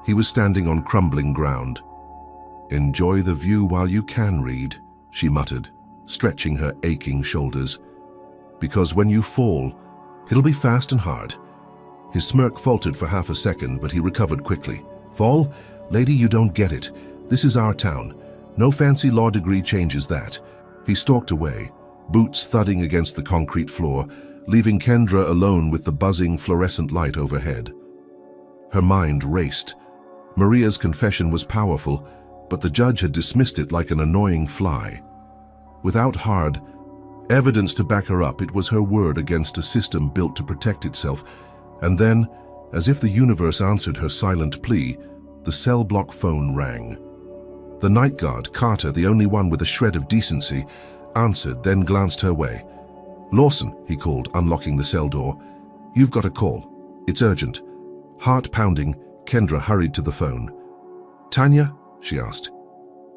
He was standing on crumbling ground. Enjoy the view while you can, Reed, she muttered, stretching her aching shoulders. Because when you fall, it'll be fast and hard. His smirk faltered for half a second, but he recovered quickly. Fall? Lady, you don't get it. This is our town. No fancy law degree changes that. He stalked away, boots thudding against the concrete floor, leaving Kendra alone with the buzzing fluorescent light overhead. Her mind raced. Maria's confession was powerful, but the judge had dismissed it like an annoying fly. Without hard evidence to back her up, it was her word against a system built to protect itself. And then, as if the universe answered her silent plea, the cell block phone rang. The night guard, Carter, the only one with a shred of decency, answered, then glanced her way. Lawson, he called, unlocking the cell door. You've got a call. It's urgent. Heart pounding, Kendra hurried to the phone. Tanya? She asked.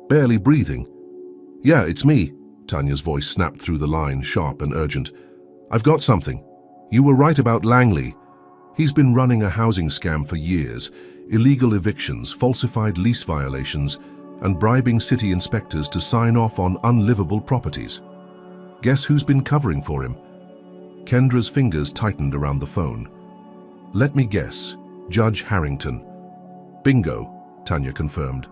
Barely breathing. Yeah, it's me. Tanya's voice snapped through the line, sharp and urgent. I've got something. You were right about Langley. He's been running a housing scam for years. Illegal evictions, falsified lease violations, and bribing city inspectors to sign off on unlivable properties. Guess who's been covering for him? Kendra's fingers tightened around the phone. Let me guess. Judge Harrington. Bingo, Tanya confirmed.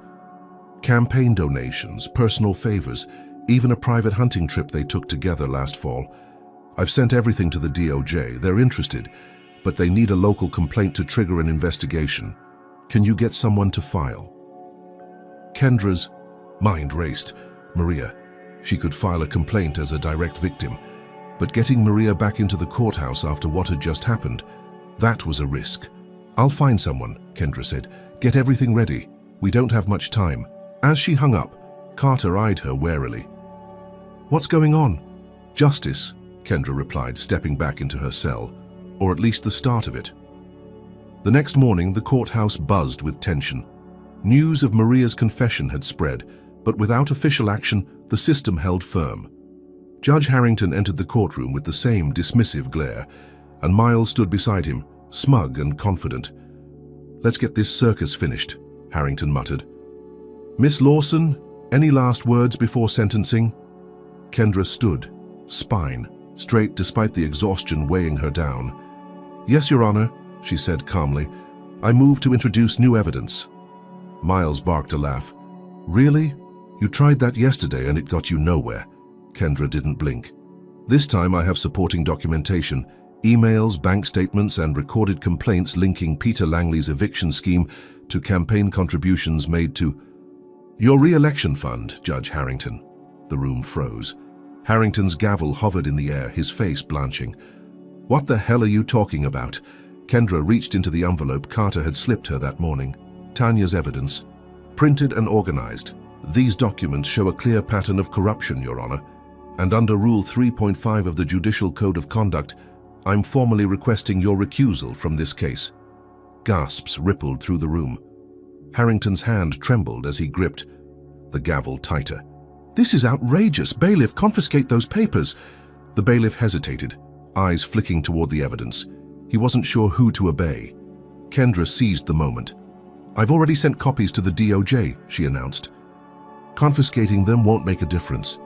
Campaign donations, personal favors, even a private hunting trip they took together last fall. I've sent everything to the DOJ. They're interested, but they need a local complaint to trigger an investigation. Can you get someone to file? Kendra's mind raced. Maria. She could file a complaint as a direct victim. But getting Maria back into the courthouse after what had just happened, that was a risk. "I'll find someone," Kendra said. "Get everything ready. We don't have much time." As she hung up, Carter eyed her warily. "What's going on?" "Justice," Kendra replied, stepping back into her cell, or at least the start of it. The next morning, the courthouse buzzed with tension. News of Maria's confession had spread, but without official action, the system held firm. Judge Harrington entered the courtroom with the same dismissive glare, and Miles stood beside him, smug and confident. "Let's get this circus finished," Harrington muttered. "Miss Lawson, any last words before sentencing?" Kendra stood, spine straight despite the exhaustion weighing her down. "Yes, Your Honor," she said calmly. "I move to introduce new evidence." Miles barked a laugh. "Really? You tried that yesterday and it got you nowhere." Kendra didn't blink. "This time I have supporting documentation, emails, bank statements, and recorded complaints linking Peter Langley's eviction scheme to campaign contributions made to your re-election fund, Judge Harrington." The room froze. Harrington's gavel hovered in the air, his face blanching. "What the hell are you talking about?" Kendra reached into the envelope Carter had slipped her that morning. "Tanya's evidence. Printed and organized. These documents show a clear pattern of corruption, Your Honor. And under Rule 3.5 of the Judicial Code of Conduct, I'm formally requesting your recusal from this case." Gasps rippled through the room. Harrington's hand trembled as he gripped the gavel tighter. "This is outrageous! Bailiff, confiscate those papers!" The bailiff hesitated, eyes flicking toward the evidence. He wasn't sure who to obey. Kendra seized the moment. "I've already sent copies to the DOJ," she announced. "Confiscating them won't make a difference.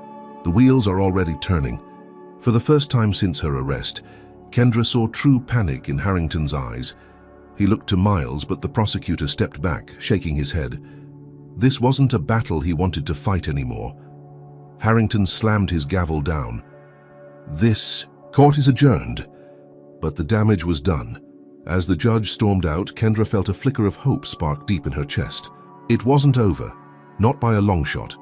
The wheels are already turning." For the first time since her arrest, Kendra saw true panic in Harrington's eyes. He looked to Miles, but the prosecutor stepped back, shaking his head. This wasn't a battle he wanted to fight anymore. Harrington slammed his gavel down. "This court is adjourned." But the damage was done. As the judge stormed out, Kendra felt a flicker of hope spark deep in her chest. It wasn't over, not by a long shot.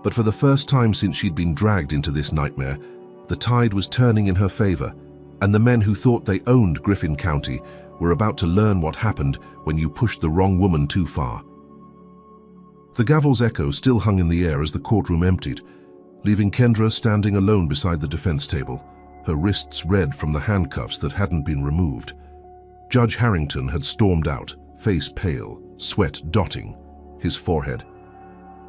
But for the first time since she'd been dragged into this nightmare, the tide was turning in her favor, and the men who thought they owned Griffin County were about to learn what happened when you pushed the wrong woman too far. The gavel's echo still hung in the air as the courtroom emptied, leaving Kendra standing alone beside the defense table, her wrists red from the handcuffs that hadn't been removed. Judge Harrington had stormed out, face pale, sweat dotting his forehead.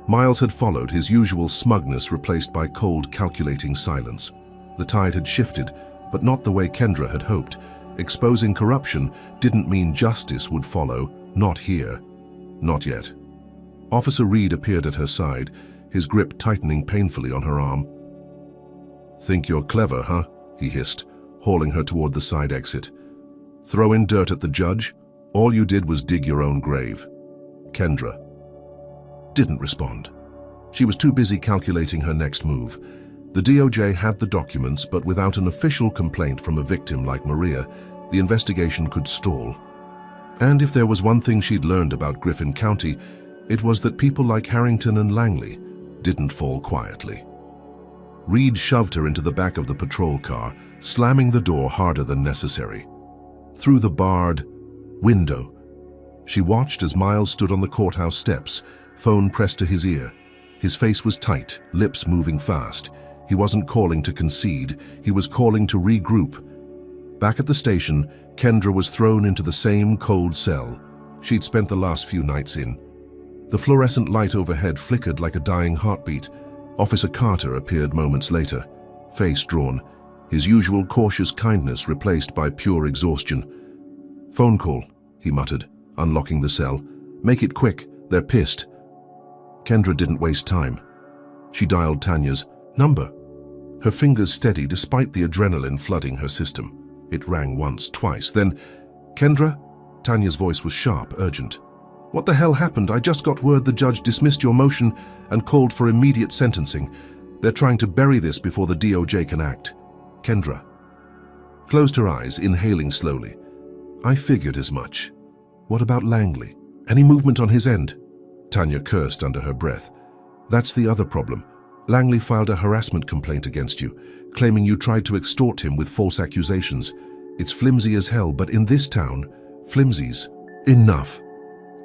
Miles had followed, his usual smugness replaced by cold, calculating silence. The tide had shifted, but not the way Kendra had hoped. Exposing corruption didn't mean justice would follow, not here, not yet. Officer Reed appeared at her side, his grip tightening painfully on her arm. "Think you're clever, huh?" he hissed, hauling her toward the side exit. "Throw in dirt at the judge? All you did was dig your own grave." Kendra didn't respond. She was too busy calculating her next move. The DOJ had the documents, but without an official complaint from a victim like Maria, the investigation could stall. And if there was one thing she'd learned about Griffin County, it was that people like Harrington and Langley didn't fall quietly. Reed shoved her into the back of the patrol car, slamming the door harder than necessary. Through the barred window, she watched as Miles stood on the courthouse steps, phone pressed to his ear. His face was tight, lips moving fast. He wasn't calling to concede, he was calling to regroup. Back at the station, Kendra was thrown into the same cold cell she'd spent the last few nights in. The fluorescent light overhead flickered like a dying heartbeat. Officer Carter appeared moments later, face drawn, his usual cautious kindness replaced by pure exhaustion. "Phone call," he muttered, unlocking the cell. "Make it quick, they're pissed." Kendra didn't waste time. She dialed Tanya's number. Her fingers steady despite the adrenaline flooding her system. It rang once, twice, then, "Kendra?" Tanya's voice was sharp, urgent. "What the hell happened? I just got word the judge dismissed your motion and called for immediate sentencing. They're trying to bury this before the DOJ can act." Kendra closed her eyes, inhaling slowly. "I figured as much. What about Langley? Any movement on his end?" Tanya cursed under her breath. "That's the other problem. Langley filed a harassment complaint against you, claiming you tried to extort him with false accusations. It's flimsy as hell, but in this town, flimsy's enough.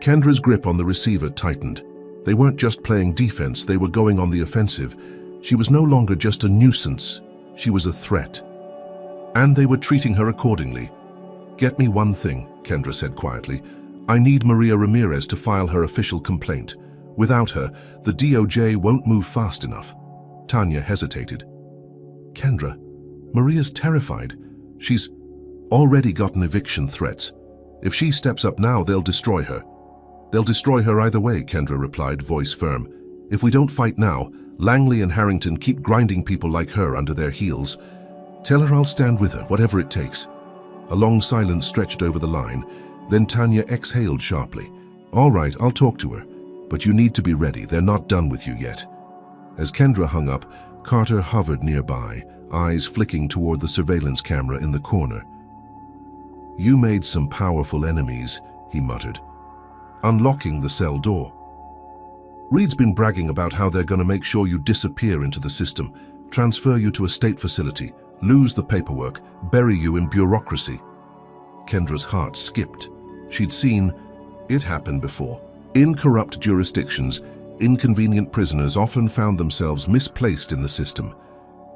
Kendra's grip on the receiver tightened. They weren't just playing defense, they were going on the offensive. She was no longer just a nuisance, she was a threat. And they were treating her accordingly. "Get me one thing," Kendra said quietly. "I need Maria Ramirez to file her official complaint. Without her, the DOJ won't move fast enough." Tanya hesitated. "Kendra, Maria's terrified. She's already gotten eviction threats. If she steps up now, they'll destroy her." "They'll destroy her either way," Kendra replied, voice firm. "If we don't fight now, Langley and Harrington keep grinding people like her under their heels. Tell her I'll stand with her, whatever it takes." A long silence stretched over the line. Then Tanya exhaled sharply. "All right, I'll talk to her. But you need to be ready, they're not done with you yet." As Kendra hung up, Carter hovered nearby, eyes flicking toward the surveillance camera in the corner. "You made some powerful enemies," he muttered, unlocking the cell door. "Reed's been bragging about how they're going to make sure you disappear into the system, transfer you to a state facility, lose the paperwork, bury you in bureaucracy." Kendra's heart skipped. She'd seen it happen before. In corrupt jurisdictions, inconvenient prisoners often found themselves misplaced in the system,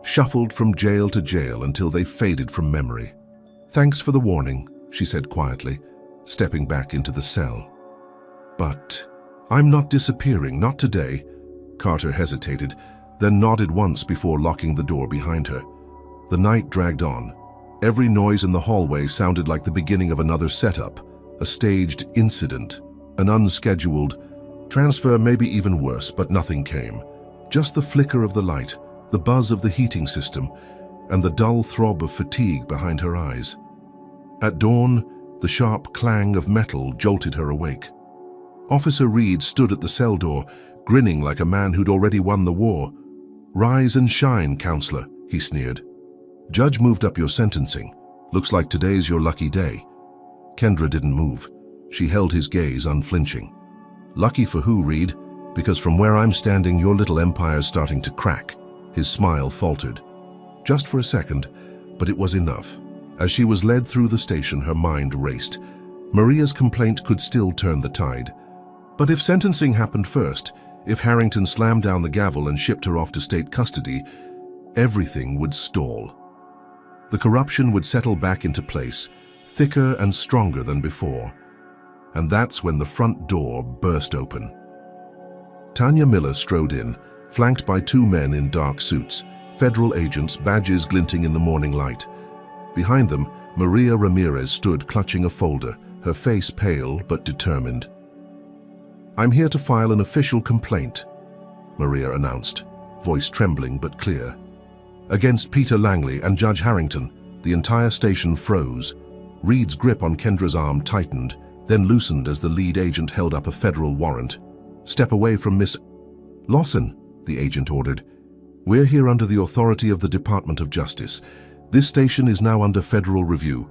shuffled from jail to jail until they faded from memory. "Thanks for the warning," she said quietly, stepping back into the cell. "But I'm not disappearing, not today." Carter hesitated, then nodded once before locking the door behind her. The night dragged on. Every noise in the hallway sounded like the beginning of another setup, a staged incident, an unscheduled transfer, maybe even worse, but nothing came. Just the flicker of the light, the buzz of the heating system, and the dull throb of fatigue behind her eyes. At dawn, the sharp clang of metal jolted her awake. Officer Reed stood at the cell door, grinning like a man who'd already won the war. "Rise and shine, counselor," he sneered. "Judge moved up your sentencing. Looks like today's your lucky day." Kendra didn't move. She held his gaze unflinching. "Lucky for who, Reed? Because from where I'm standing, your little empire's starting to crack." His smile faltered. Just for a second, but it was enough. As she was led through the station, her mind raced. Maria's complaint could still turn the tide. But if sentencing happened first, if Harrington slammed down the gavel and shipped her off to state custody, everything would stall. The corruption would settle back into place, thicker and stronger than before. And that's when the front door burst open. Tanya Miller strode in, flanked by two men in dark suits, federal agents, badges glinting in the morning light. Behind them, Maria Ramirez stood clutching a folder, her face pale but determined. "I'm here to file an official complaint," Maria announced, voice trembling but clear. "Against Peter Langley and Judge Harrington." The entire station froze. Reed's grip on Kendra's arm tightened, then loosened as the lead agent held up a federal warrant. "Step away from Miss Lawson," the agent ordered. "We're here under the authority of the Department of Justice. This station is now under federal review."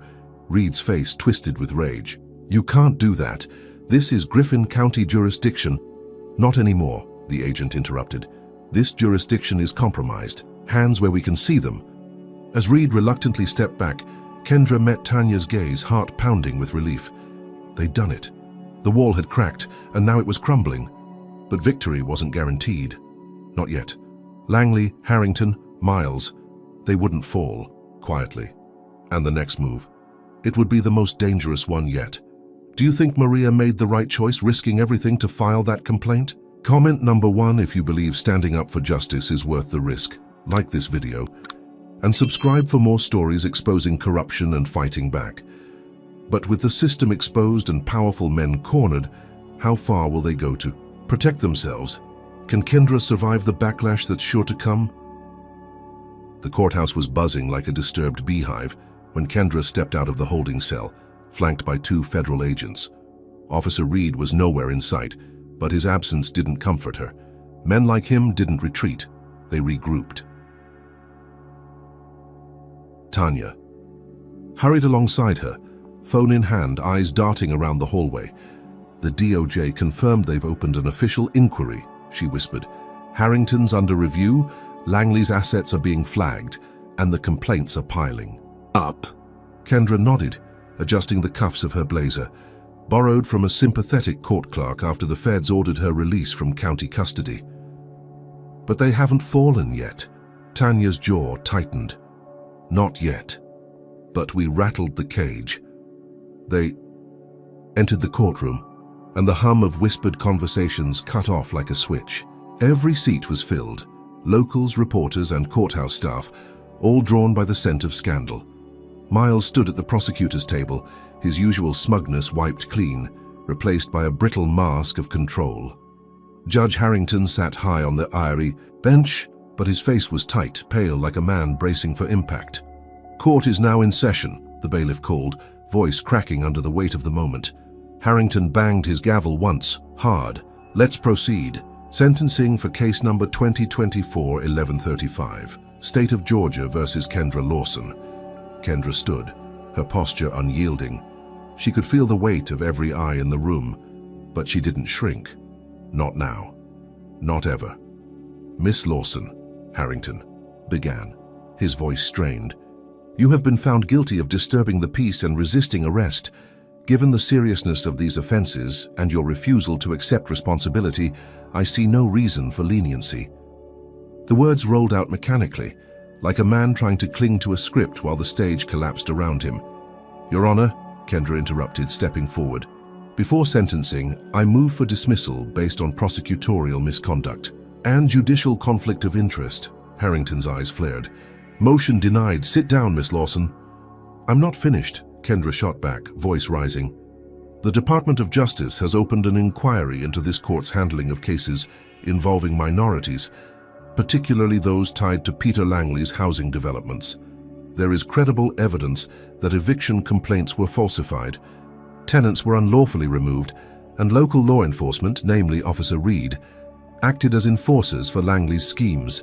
Reed's face twisted with rage. "You can't do that. This is Griffin County jurisdiction." "Not anymore," the agent interrupted. "This jurisdiction is compromised. Hands where we can see them." As Reed reluctantly stepped back, Kendra met Tanya's gaze, heart pounding with relief. They'd done it. The wall had cracked, and now it was crumbling. But victory wasn't guaranteed. Not yet. Langley, Harrington, Miles, they wouldn't fall, quietly. And the next move. It would be the most dangerous one yet. Do you think Maria made the right choice, risking everything to file that complaint? Comment number 1 if you believe standing up for justice is worth the risk. Like this video. And subscribe for more stories exposing corruption and fighting back. But with the system exposed and powerful men cornered, how far will they go to protect themselves? Can Kendra survive the backlash that's sure to come? The courthouse was buzzing like a disturbed beehive when Kendra stepped out of the holding cell, flanked by 2 federal agents. Officer Reed was nowhere in sight, but his absence didn't comfort her. Men like him didn't retreat. They regrouped. Tanya hurried alongside her, phone in hand, eyes darting around the hallway. "The DOJ confirmed they've opened an official inquiry," she whispered. Harrington's under review, Langley's assets are being flagged, and the complaints are piling up. Kendra nodded, adjusting the cuffs of her blazer, borrowed from a sympathetic court clerk after the feds ordered her release from county custody. But they haven't fallen yet. Tanya's jaw tightened. Not yet. But we rattled the cage. They entered the courtroom, and the hum of whispered conversations cut off like a switch. Every seat was filled, locals, reporters, and courthouse staff, all drawn by the scent of scandal. Miles stood at the prosecutor's table, his usual smugness wiped clean, replaced by a brittle mask of control. Judge Harrington sat high on the airy bench, but his face was tight, pale like a man bracing for impact. "Court is now in session," the bailiff called, voice cracking under the weight of the moment. Harrington banged his gavel once, hard. "Let's proceed. Sentencing for case number 2024-1135, State of Georgia versus Kendra Lawson." Kendra stood, her posture unyielding. She could feel the weight of every eye in the room, but she didn't shrink. Not now. Not ever. "Miss Lawson," Harrington began, his voice strained, "you have been found guilty of disturbing the peace and resisting arrest. Given the seriousness of these offenses and your refusal to accept responsibility, I see no reason for leniency." The words rolled out mechanically, like a man trying to cling to a script while the stage collapsed around him. "Your Honor," Kendra interrupted, stepping forward. "Before sentencing, I move for dismissal based on prosecutorial misconduct and judicial conflict of interest." Harrington's eyes flared. "Motion denied. Sit down, Miss Lawson." "I'm not finished," Kendra shot back, voice rising. "The Department of Justice has opened an inquiry into this court's handling of cases involving minorities, particularly those tied to Peter Langley's housing developments. There is credible evidence that eviction complaints were falsified, tenants were unlawfully removed, and local law enforcement, namely Officer Reed, acted as enforcers for Langley's schemes."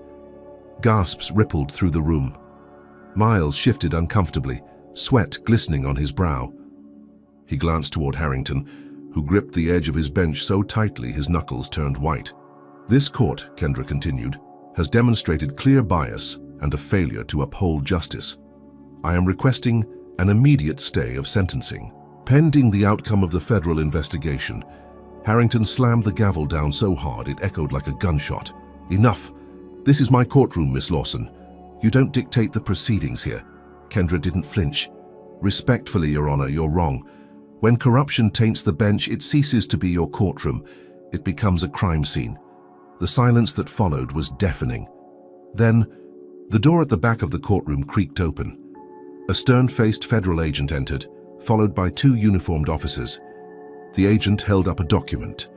Gasps rippled through the room. Miles shifted uncomfortably, sweat glistening on his brow. He glanced toward Harrington, who gripped the edge of his bench so tightly his knuckles turned white. "This court," Kendra continued, "has demonstrated clear bias and a failure to uphold justice. I am requesting an immediate stay of sentencing, pending the outcome of the federal investigation." Harrington slammed the gavel down so hard it echoed like a gunshot. "Enough! This is my courtroom, Miss Lawson. You don't dictate the proceedings here." Kendra didn't flinch. "Respectfully, Your Honor, you're wrong. When corruption taints the bench, it ceases to be your courtroom. It becomes a crime scene." The silence that followed was deafening. Then, the door at the back of the courtroom creaked open. A stern-faced federal agent entered, followed by two uniformed officers. The agent held up a document.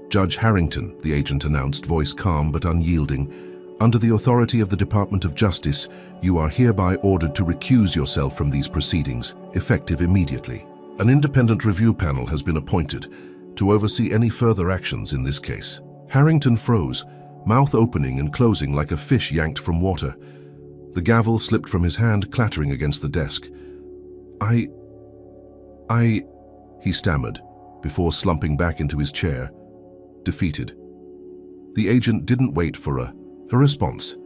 "Judge Harrington," the agent announced, voice calm but unyielding, "under the authority of the Department of Justice, you are hereby ordered to recuse yourself from these proceedings, effective immediately. An independent review panel has been appointed to oversee any further actions in this case." Harrington froze, mouth opening and closing like a fish yanked from water. The gavel slipped from his hand, clattering against the desk. I, he stammered, before slumping back into his chair, defeated. The agent didn't wait for a response.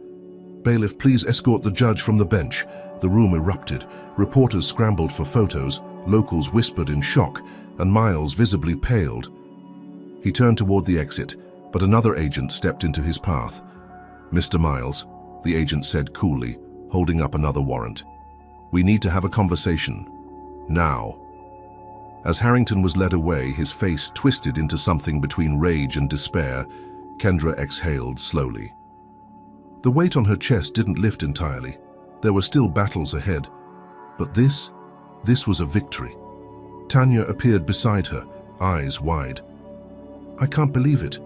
"Bailiff, please escort the judge from the bench." The room erupted. Reporters scrambled for photos, locals whispered in shock, and Miles visibly paled. He turned toward the exit, but another agent stepped into his path. "Mr. Miles," the agent said coolly, holding up another warrant. "We need to have a conversation. Now." As Harrington was led away, his face twisted into something between rage and despair, Kendra exhaled slowly. The weight on her chest didn't lift entirely. There were still battles ahead. But this was a victory. Tanya appeared beside her, eyes wide. "I can't believe it.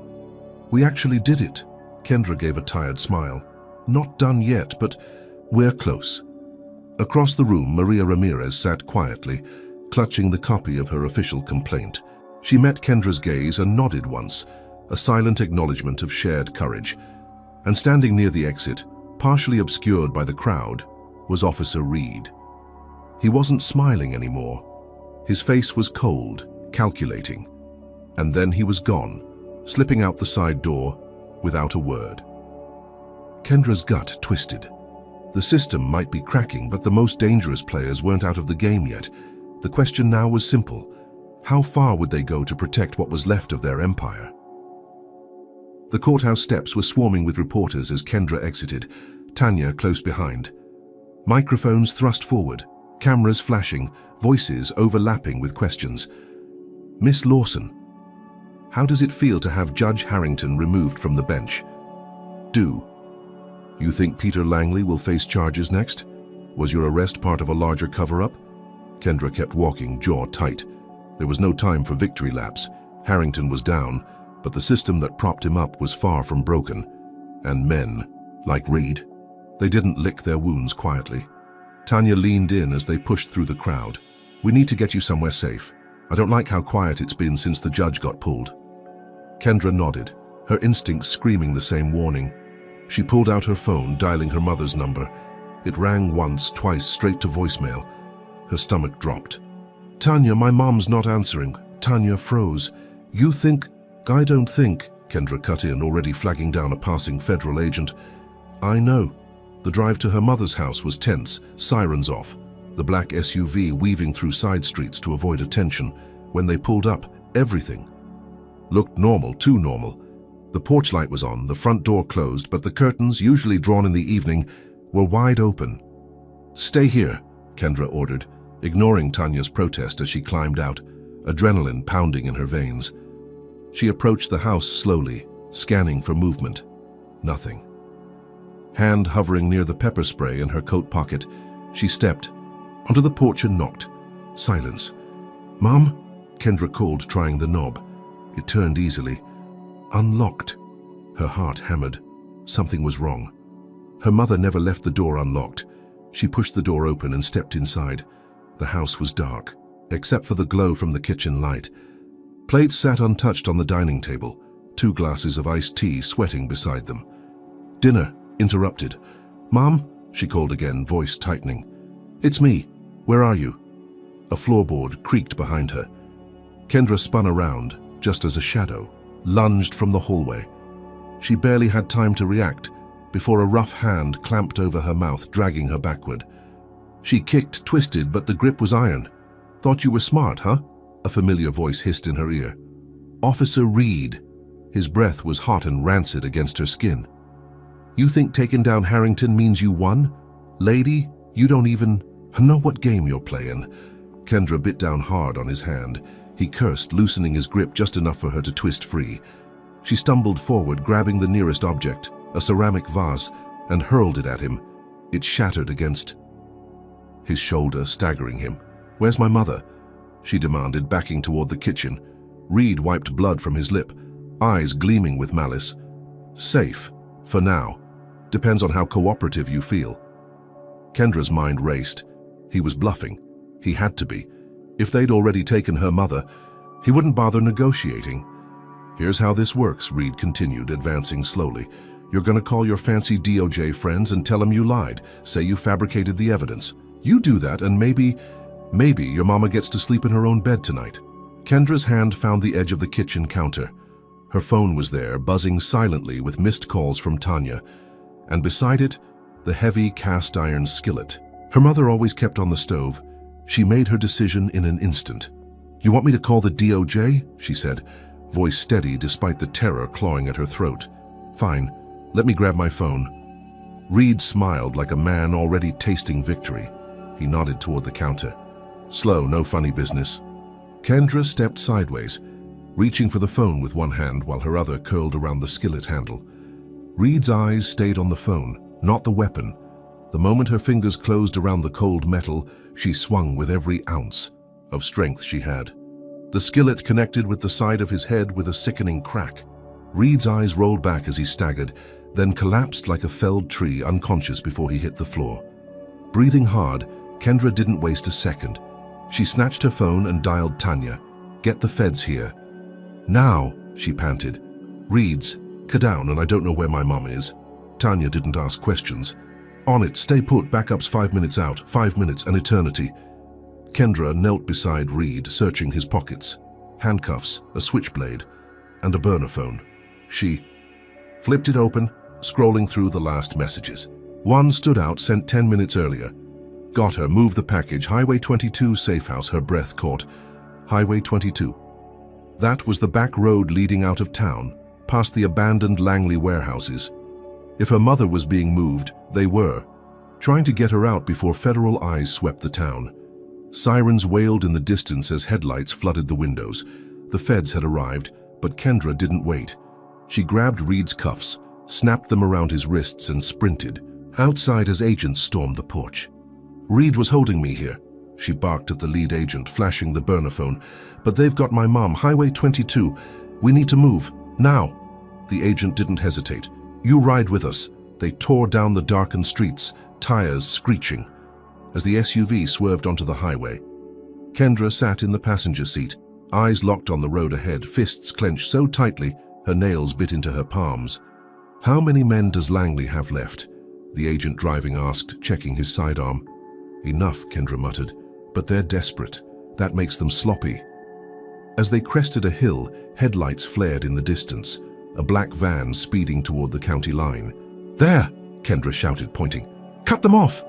We actually did it." Kendra gave a tired smile. "Not done yet, but we're close." Across the room, Maria Ramirez sat quietly, clutching the copy of her official complaint. She met Kendra's gaze and nodded once, a silent acknowledgement of shared courage. And standing near the exit, partially obscured by the crowd, was Officer Reed. He wasn't smiling anymore. His face was cold, calculating. And then he was gone, slipping out the side door without a word. Kendra's gut twisted. The system might be cracking, but the most dangerous players weren't out of the game yet. The question now was simple. How far would they go to protect what was left of their empire? The courthouse steps were swarming with reporters as Kendra exited, Tanya close behind. Microphones thrust forward, cameras flashing, voices overlapping with questions. Miss Lawson, how does it feel to have Judge Harrington removed from the bench? You think Peter Langley will face charges next? Was your arrest part of a larger cover-up? Kendra kept walking, jaw tight. There was no time for victory laps. Harrington was down, but the system that propped him up was far from broken. And men, like Reed, they didn't lick their wounds quietly. Tanya leaned in as they pushed through the crowd. We need to get you somewhere safe. I don't like how quiet it's been since the judge got pulled. Kendra nodded, her instincts screaming the same warning. She pulled out her phone, dialing her mother's number. It rang once, twice, straight to voicemail. Her stomach dropped. Tanya, my mom's not answering. Tanya froze. You think? I don't think. Kendra cut in, already flagging down a passing federal agent. I know. The drive to her mother's house was tense, sirens off. The black SUV weaving through side streets to avoid attention. When they pulled up, everything looked normal, too normal. The porch light was on, the front door closed, but the curtains, usually drawn in the evening, were wide open. Stay here, Kendra ordered, ignoring Tanya's protest as she climbed out, adrenaline pounding in her veins. She approached the house slowly, scanning for movement. Nothing. Hand hovering near the pepper spray in her coat pocket, she stepped onto the porch and knocked. Silence. Mom? Kendra called, trying the knob. It turned easily. Unlocked. Her heart hammered. Something was wrong. Her mother never left the door unlocked. She pushed the door open and stepped inside. The house was dark, except for the glow from the kitchen light. Plates sat untouched on the dining table, 2 glasses of iced tea sweating beside them. Dinner interrupted. Mom? She called again, voice tightening. It's me. Where are you? A floorboard creaked behind her. Kendra spun around, just as a shadow lunged from the hallway. She barely had time to react before a rough hand clamped over her mouth, dragging her backward. She kicked, twisted, but the grip was iron. Thought you were smart, huh? A familiar voice hissed in her ear. Officer Reed. His breath was hot and rancid against her skin. You think taking down Harrington means you won? Lady, you don't even know what game you're playing. Kendra bit down hard on his hand. He cursed, loosening his grip just enough for her to twist free. She stumbled forward, grabbing the nearest object, a ceramic vase, and hurled it at him. It shattered against his shoulder, staggering him. Where's my mother? She demanded, backing toward the kitchen. Reed wiped blood from his lip, eyes gleaming with malice. Safe, for now. Depends on how cooperative you feel. Kendra's mind raced. He was bluffing. He had to be. If they'd already taken her mother, he wouldn't bother negotiating. Here's how this works, Reed continued, advancing slowly. You're gonna call your fancy DOJ friends and tell them you lied. Say you fabricated the evidence. You do that and maybe your mama gets to sleep in her own bed tonight. Kendra's hand found the edge of the kitchen counter. Her phone was there, buzzing silently with missed calls from Tanya. And beside it, the heavy cast iron skillet. Her mother always kept on the stove. She made her decision in an instant. You want me to call the DOJ? She said, voice steady despite the terror clawing at her throat. Fine, let me grab my phone. Reed smiled like a man already tasting victory. He nodded toward the counter. Slow, no funny business. Kendra stepped sideways, reaching for the phone with one hand while her other curled around the skillet handle. Reed's eyes stayed on the phone, not the weapon. The moment her fingers closed around the cold metal, she swung with every ounce of strength she had. The skillet connected with the side of his head with a sickening crack. Reed's eyes rolled back as he staggered, then collapsed like a felled tree, unconscious before he hit the floor. Breathing hard, Kendra didn't waste a second. She snatched her phone and dialed Tanya. Get the feds here. Now, she panted. Reed's, down, and I don't know where my mom is. Tanya didn't ask questions. On it, stay put, backup's 5 minutes out, 5 minutes, an eternity. Kendra knelt beside Reed, searching his pockets. Handcuffs, a switchblade, and a burner phone. She flipped it open, scrolling through the last messages. One stood out, sent 10 minutes earlier. Got her, moved the package, Highway 22, safe house, her breath caught. Highway 22. That was the back road leading out of town, past the abandoned Langley warehouses. If her mother was being moved, they were, trying to get her out before federal eyes swept the town. Sirens wailed in the distance as headlights flooded the windows. The feds had arrived, but Kendra didn't wait. She grabbed Reed's cuffs, snapped them around his wrists and sprinted, outside as agents stormed the porch. "Reed was holding me here," she barked at the lead agent, flashing the burner phone. "But they've got my mom, Highway 22. We need to move, now." The agent didn't hesitate. "You ride with us." They tore down the darkened streets, tires screeching. As the SUV swerved onto the highway, Kendra sat in the passenger seat, eyes locked on the road ahead, fists clenched so tightly her nails bit into her palms. "How many men does Langley have left?" the agent driving asked, checking his sidearm. "Enough," Kendra muttered, "but they're desperate. That makes them sloppy." As they crested a hill, headlights flared in the distance, a black van speeding toward the county line. "There!" Kendra shouted, pointing. "Cut them off!"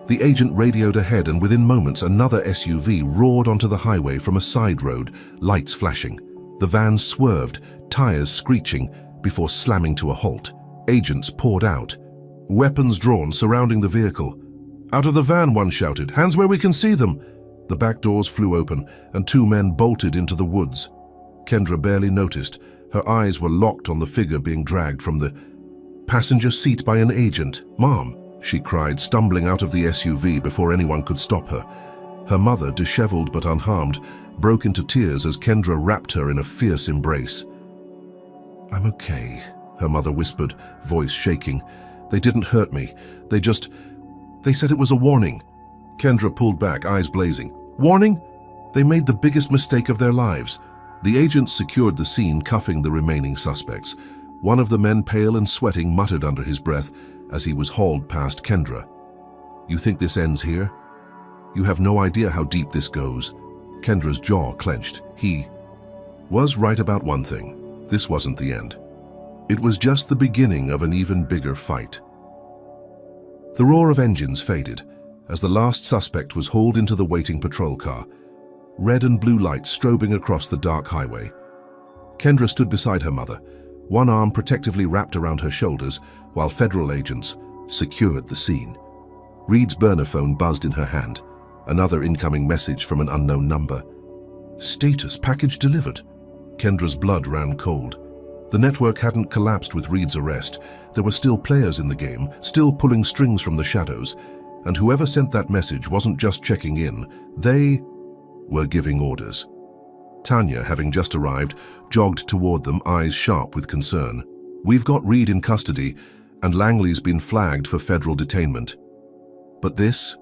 The agent radioed ahead, and within moments another SUV roared onto the highway from a side road, lights flashing. The van swerved, tires screeching, before slamming to a halt. Agents poured out, weapons drawn, surrounding the vehicle. "Out of the van," one shouted. "Hands where we can see them!" The back doors flew open, and two men bolted into the woods. Kendra barely noticed. Her eyes were locked on the figure being dragged from the passenger seat by an agent. "Mom!" she cried, stumbling out of the SUV before anyone could stop her. Her mother, disheveled but unharmed, broke into tears as Kendra wrapped her in a fierce embrace. "I'm okay," her mother whispered, voice shaking. "They didn't hurt me. They said it was a warning." Kendra pulled back, eyes blazing. "Warning? They made the biggest mistake of their lives." The agents secured the scene, cuffing the remaining suspects. One of the men, pale and sweating, muttered under his breath as he was hauled past Kendra. "You think this ends here? You have no idea how deep this goes." Kendra's jaw clenched. He was right about one thing. This wasn't the end. It was just the beginning of an even bigger fight. The roar of engines faded as the last suspect was hauled into the waiting patrol car, red and blue lights strobing across the dark highway. Kendra stood beside her mother, one arm protectively wrapped around her shoulders, while federal agents secured the scene. Reed's burner phone buzzed in her hand, another incoming message from an unknown number. "Status, package delivered." Kendra's blood ran cold. The network hadn't collapsed with Reed's arrest. There were still players in the game, still pulling strings from the shadows, and whoever sent that message wasn't just checking in, they were giving orders. Tanya, having just arrived, jogged toward them, eyes sharp with concern. "We've got Reed in custody, and Langley's been flagged for federal detainment. But this?"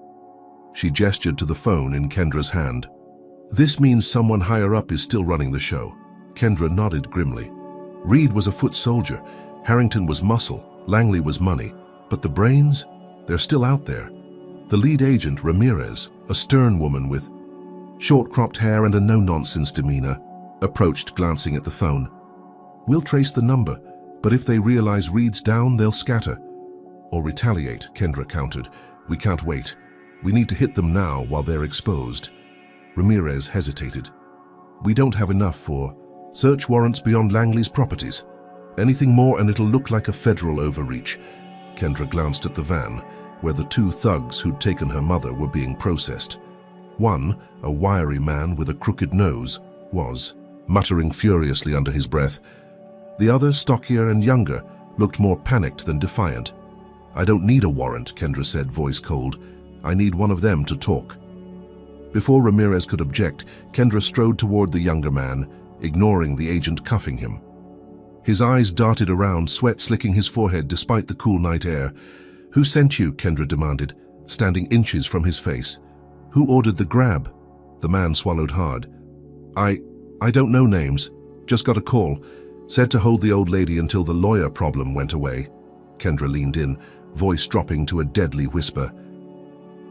She gestured to the phone in Kendra's hand. "This means someone higher up is still running the show." Kendra nodded grimly. Reed was a foot soldier, Harrington was muscle, Langley was money. But the brains? They're still out there. The lead agent, Ramirez, a stern woman with short-cropped hair and a no-nonsense demeanor, approached, glancing at the phone. "We'll trace the number, but if they realize Reed's down, they'll scatter." "Or retaliate," Kendra countered. "We can't wait. We need to hit them now while they're exposed." Ramirez hesitated. "We don't have enough for search warrants beyond Langley's properties. Anything more and it'll look like a federal overreach." Kendra glanced at the van, where the two thugs who'd taken her mother were being processed. One, a wiry man with a crooked nose, was muttering furiously under his breath. The other, stockier and younger, looked more panicked than defiant. "I don't need a warrant," Kendra said, voice cold. "I need one of them to talk." Before Ramirez could object, Kendra strode toward the younger man, ignoring the agent cuffing him. His eyes darted around, sweat slicking his forehead despite the cool night air. "Who sent you?" Kendra demanded, standing inches from his face. "Who ordered the grab?" The man swallowed hard. I don't know names. Just got a call. Said to hold the old lady until the lawyer problem went away." Kendra leaned in, voice dropping to a deadly whisper.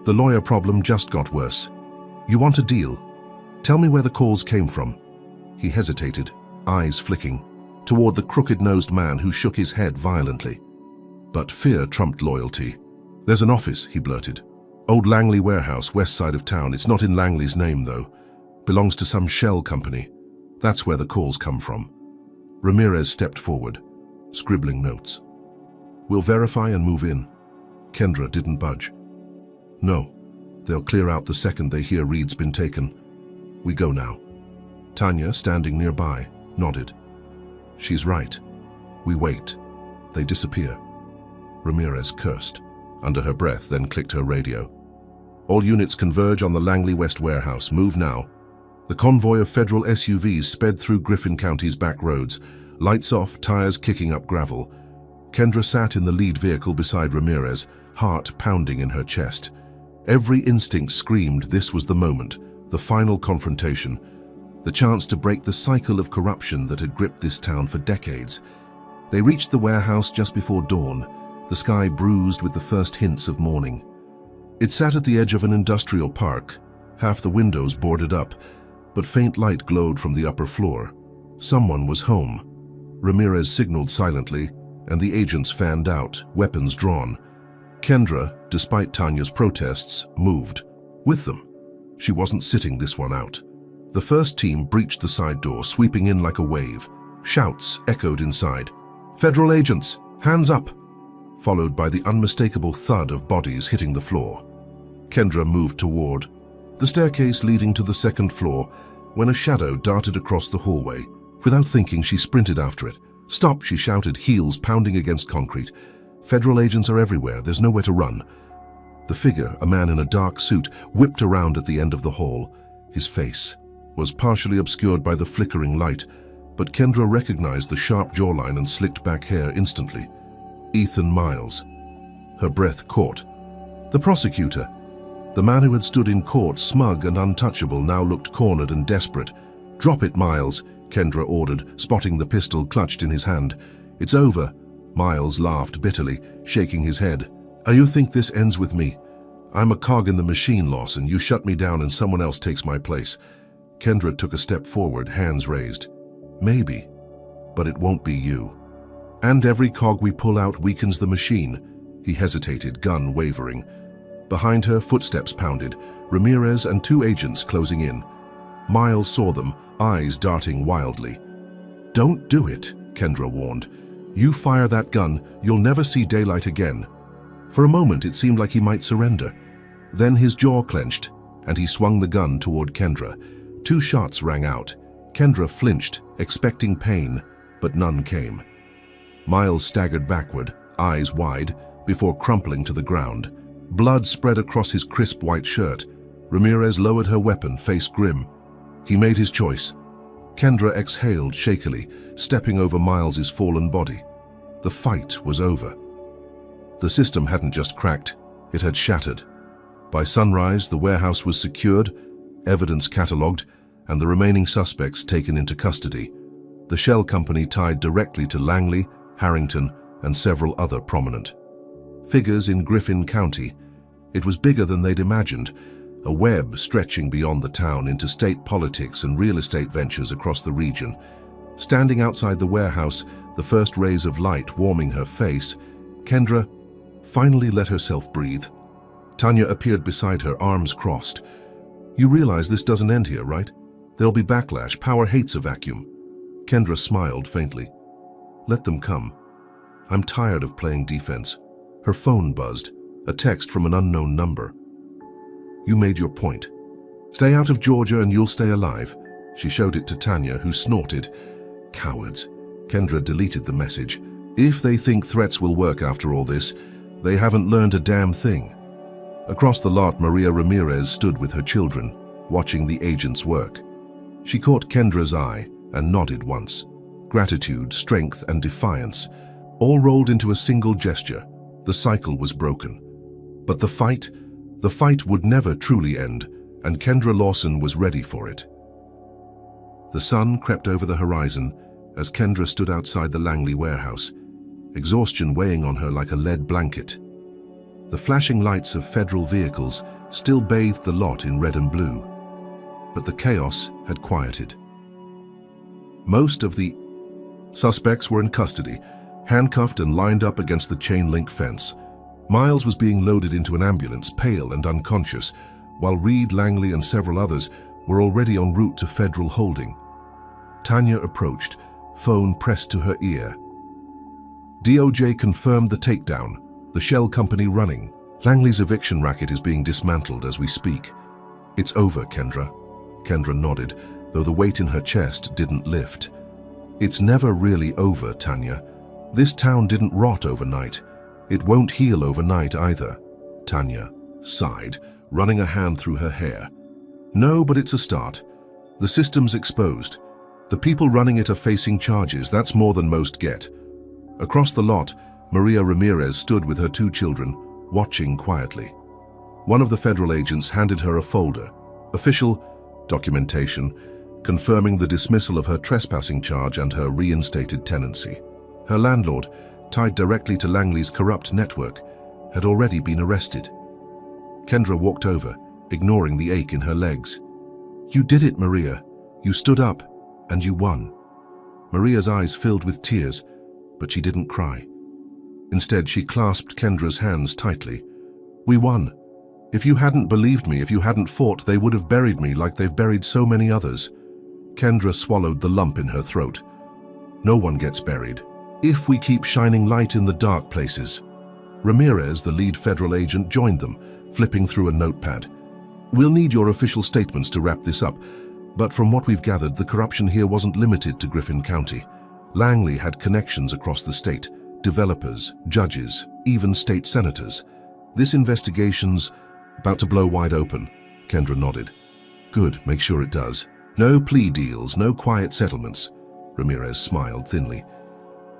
"The lawyer problem just got worse. You want a deal? Tell me where the calls came from." He hesitated, eyes flicking, toward the crooked-nosed man who shook his head violently. But fear trumped loyalty. "There's an office," he blurted. "Old Langley warehouse, west side of town. It's not in Langley's name, though. Belongs to some shell company. That's where the calls come from." Ramirez stepped forward, scribbling notes. "We'll verify and move in." Kendra didn't budge. "No. They'll clear out the second they hear Reed's been taken. We go now." Tanya, standing nearby, nodded. "She's right. We wait. They disappear." Ramirez cursed under her breath, then clicked her radio. "All units converge on the Langley West warehouse. Move now." The convoy of federal SUVs sped through Griffin County's back roads, lights off, tires kicking up gravel. Kendra sat in the lead vehicle beside Ramirez, heart pounding in her chest. Every instinct screamed this was the moment, the final confrontation, the chance to break the cycle of corruption that had gripped this town for decades. They reached the warehouse just before dawn, the sky bruised with the first hints of morning. It sat at the edge of an industrial park, half the windows boarded up, but faint light glowed from the upper floor. Someone was home. Ramirez signaled silently, and the agents fanned out, weapons drawn. Kendra, despite Tanya's protests, moved. With them. She wasn't sitting this one out. The first team breached the side door, sweeping in like a wave. Shouts echoed inside. "Federal agents, hands up!" Followed by the unmistakable thud of bodies hitting the floor. Kendra moved toward the staircase leading to the second floor when a shadow darted across the hallway. Without thinking, she sprinted after it. "Stop!" she shouted, heels pounding against concrete. "Federal agents are everywhere. There's nowhere to run." The figure, a man in a dark suit, whipped around at the end of the hall. His face was partially obscured by the flickering light, but Kendra recognized the sharp jawline and slicked back hair instantly. Ethan Miles. Her breath caught. The prosecutor. The man who had stood in court, smug and untouchable, now looked cornered and desperate. "Drop it, Miles," Kendra ordered, spotting the pistol clutched in his hand. "It's over." Miles laughed bitterly, shaking his head. "You think this ends with me? I'm a cog in the machine, Lawson. You shut me down and someone else takes my place." Kendra took a step forward, hands raised. "Maybe, but it won't be you. And every cog we pull out weakens the machine." He hesitated, gun wavering. Behind her, footsteps pounded, Ramirez and two agents closing in. Miles saw them, eyes darting wildly. "Don't do it," Kendra warned. "You fire that gun, you'll never see daylight again." For a moment, it seemed like he might surrender. Then his jaw clenched, and he swung the gun toward Kendra. Two shots rang out. Kendra flinched, expecting pain, but none came. Miles staggered backward, eyes wide, before crumpling to the ground. Blood spread across his crisp white shirt. Ramirez lowered her weapon, face grim. He made his choice. Kendra exhaled shakily, stepping over Miles's fallen body. The fight was over. The system hadn't just cracked, it had shattered. By sunrise, the warehouse was secured, evidence catalogued, and the remaining suspects taken into custody. The shell company tied directly to Langley, Harrington, and several other prominent figures in Griffin County. It was bigger than they'd imagined, a web stretching beyond the town into state politics and real estate ventures across the region. Standing outside the warehouse, the first rays of light warming her face, Kendra finally let herself breathe. Tanya appeared beside her, arms crossed. "You realize this doesn't end here, right? There'll be backlash. Power hates a vacuum." Kendra smiled faintly. "Let them come. I'm tired of playing defense." Her phone buzzed, a text from an unknown number. "You made your point. Stay out of Georgia and you'll stay alive." She showed it to Tanya, who snorted. "Cowards." Kendra deleted the message. "If they think threats will work after all this, they haven't learned a damn thing." Across the lot, Maria Ramirez stood with her children, watching the agents work. She caught Kendra's eye and nodded once. Gratitude, strength, and defiance, all rolled into a single gesture. The cycle was broken. But the fight would never truly end, and Kendra Lawson was ready for it. The sun crept over the horizon as Kendra stood outside the Langley warehouse, exhaustion weighing on her like a lead blanket. The flashing lights of federal vehicles still bathed the lot in red and blue, but the chaos had quieted. Most of the suspects were in custody, handcuffed and lined up against the chain-link fence. Miles was being loaded into an ambulance, pale and unconscious, while Reed, Langley, and several others were already en route to federal holding. Tanya approached, phone pressed to her ear. DOJ confirmed the takedown, the shell company running. Langley's eviction racket is being dismantled as we speak. It's over, Kendra. Kendra nodded, though the weight in her chest didn't lift. It's never really over, Tanya. This town didn't rot overnight. It won't heal overnight either. Tanya sighed, running a hand through her hair. No, but it's a start. The system's exposed. The people running it are facing charges. That's more than most get. Across the lot, Maria Ramirez stood with her 2 children, watching quietly. One of the federal agents handed her a folder, official documentation, confirming the dismissal of her trespassing charge and her reinstated tenancy. Her landlord, tied directly to Langley's corrupt network, had already been arrested. Kendra walked over, ignoring the ache in her legs. You did it, Maria. You stood up, and you won. Maria's eyes filled with tears, but she didn't cry. Instead, she clasped Kendra's hands tightly. We won. If you hadn't believed me, if you hadn't fought, they would have buried me like they've buried so many others. Kendra swallowed the lump in her throat. No one gets buried if we keep shining light in the dark places. Ramirez, the lead federal agent, joined them, flipping through a notepad. We'll need your official statements to wrap this up, but from what we've gathered, the corruption here wasn't limited to Griffin County. Langley had connections across the state, developers, judges, even state senators. This investigation's about to blow wide open. Kendra nodded. Good, make sure it does. No plea deals, no quiet settlements. Ramirez smiled thinly.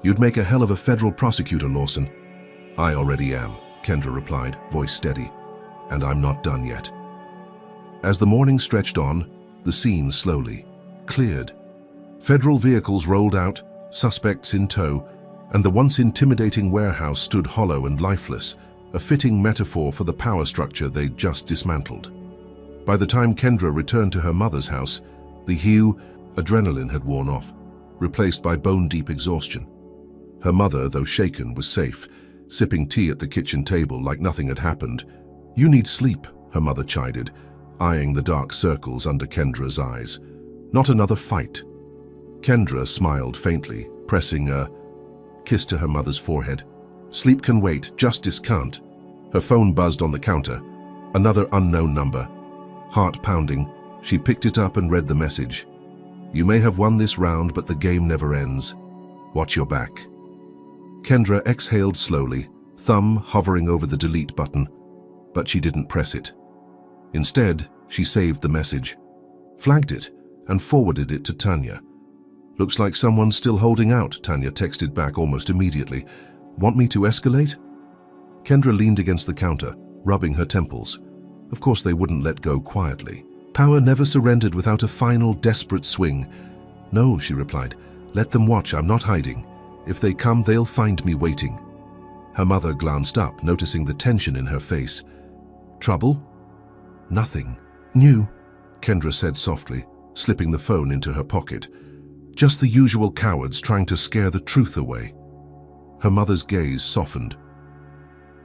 You'd make a hell of a federal prosecutor, Lawson. I already am, Kendra replied, voice steady. And I'm not done yet. As the morning stretched on, the scene slowly cleared. Federal vehicles rolled out, suspects in tow, and the once intimidating warehouse stood hollow and lifeless, a fitting metaphor for the power structure they'd just dismantled. By the time Kendra returned to her mother's house, the adrenaline had worn off, replaced by bone-deep exhaustion. Her mother, though shaken, was safe, sipping tea at the kitchen table like nothing had happened. You need sleep, her mother chided, eyeing the dark circles under Kendra's eyes. Not another fight. Kendra smiled faintly, pressing a kiss to her mother's forehead. Sleep can wait, justice can't. Her phone buzzed on the counter. Another unknown number. Heart pounding, she picked it up and read the message. You may have won this round, but the game never ends. Watch your back. Kendra exhaled slowly, thumb hovering over the delete button, but she didn't press it. Instead, she saved the message, flagged it, and forwarded it to Tanya. Looks like someone's still holding out, Tanya texted back almost immediately. Want me to escalate? Kendra leaned against the counter, rubbing her temples. Of course they wouldn't let go quietly. Power never surrendered without a final, desperate swing. No, she replied. Let them watch, I'm not hiding. If they come, they'll find me waiting. Her mother glanced up, noticing the tension in her face. Trouble? Nothing. New, Kendra said softly, slipping the phone into her pocket. Just the usual cowards trying to scare the truth away. Her mother's gaze softened.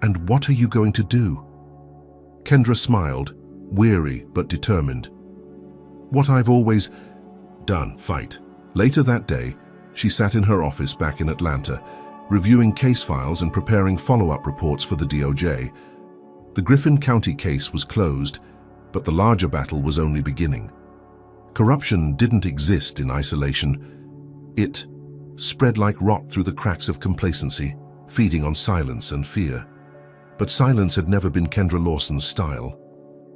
And what are you going to do? Kendra smiled, weary but determined. What I've always done, fight. Later that day, she sat in her office back in Atlanta, reviewing case files and preparing follow-up reports for the DOJ. The Griffin County case was closed, but the larger battle was only beginning. Corruption didn't exist in isolation. It spread like rot through the cracks of complacency, feeding on silence and fear. But silence had never been Kendra Lawson's style.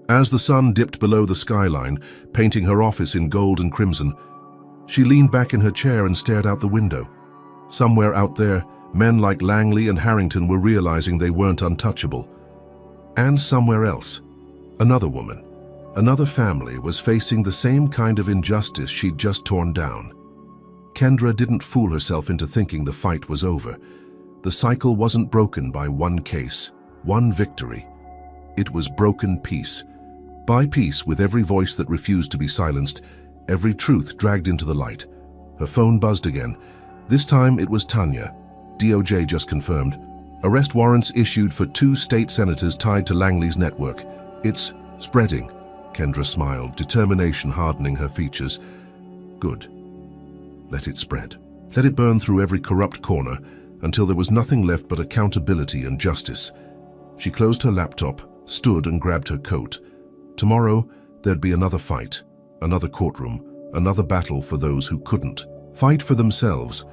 As the sun dipped below the skyline, painting her office in gold and crimson, she leaned back in her chair and stared out the window. Somewhere out there, men like Langley and Harrington were realizing they weren't untouchable. And somewhere else, another woman, another family was facing the same kind of injustice she'd just torn down. Kendra didn't fool herself into thinking the fight was over. The cycle wasn't broken by one case, one victory. It was broken piece by piece, with every voice that refused to be silenced, every truth dragged into the light. Her phone buzzed again. This time it was Tanya. DOJ just confirmed. Arrest warrants issued for 2 state senators tied to Langley's network. It's spreading. Kendra smiled, determination hardening her features. Good. Let it spread. Let it burn through every corrupt corner until there was nothing left but accountability and justice. She closed her laptop, stood and grabbed her coat. Tomorrow, there'd be another fight, another courtroom, another battle for those who couldn't fight for themselves.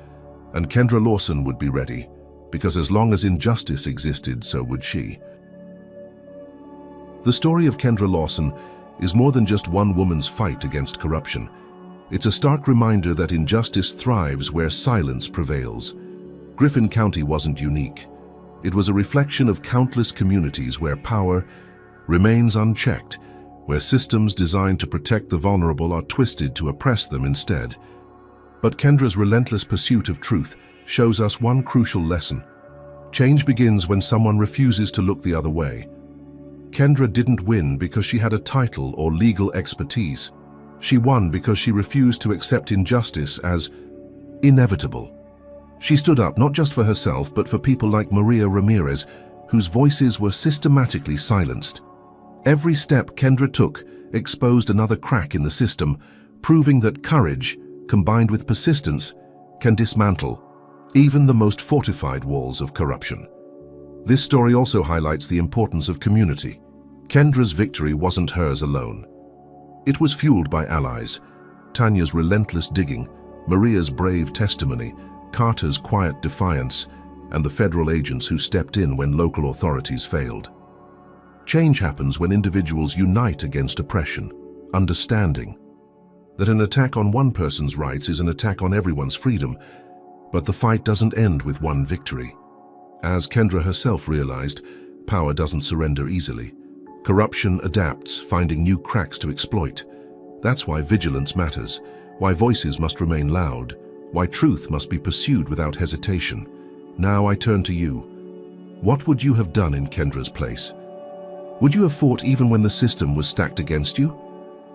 And Kendra Lawson would be ready, because as long as injustice existed, so would she. The story of Kendra Lawson is more than just one woman's fight against corruption. It's a stark reminder that injustice thrives where silence prevails. Griffin County wasn't unique. It was a reflection of countless communities where power remains unchecked, where systems designed to protect the vulnerable are twisted to oppress them instead. But Kendra's relentless pursuit of truth shows us one crucial lesson. Change begins when someone refuses to look the other way. Kendra didn't win because she had a title or legal expertise. She won because she refused to accept injustice as inevitable. She stood up not just for herself, but for people like Maria Ramirez, whose voices were systematically silenced. Every step Kendra took exposed another crack in the system, proving that courage, combined with persistence, can dismantle even the most fortified walls of corruption. This story also highlights the importance of community. Kendra's victory wasn't hers alone. It was fueled by allies: Tanya's relentless digging, Maria's brave testimony, Carter's quiet defiance, and the federal agents who stepped in when local authorities failed. Change happens when individuals unite against oppression, understanding that an attack on one person's rights is an attack on everyone's freedom. But the fight doesn't end with one victory. As Kendra herself realized, power doesn't surrender easily. Corruption adapts, finding new cracks to exploit. That's why vigilance matters, why voices must remain loud, why truth must be pursued without hesitation. Now I turn to you. What would you have done in Kendra's place? Would you have fought even when the system was stacked against you?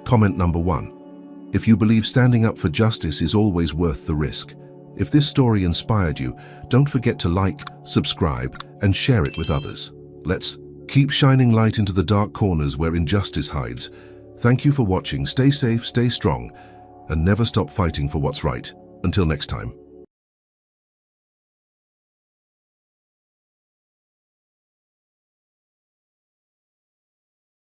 Comment number 1. If you believe standing up for justice is always worth the risk. If this story inspired you, don't forget to like, subscribe, and share it with others. Let's keep shining light into the dark corners where injustice hides. Thank you for watching. Stay safe, stay strong, and never stop fighting for what's right. Until next time.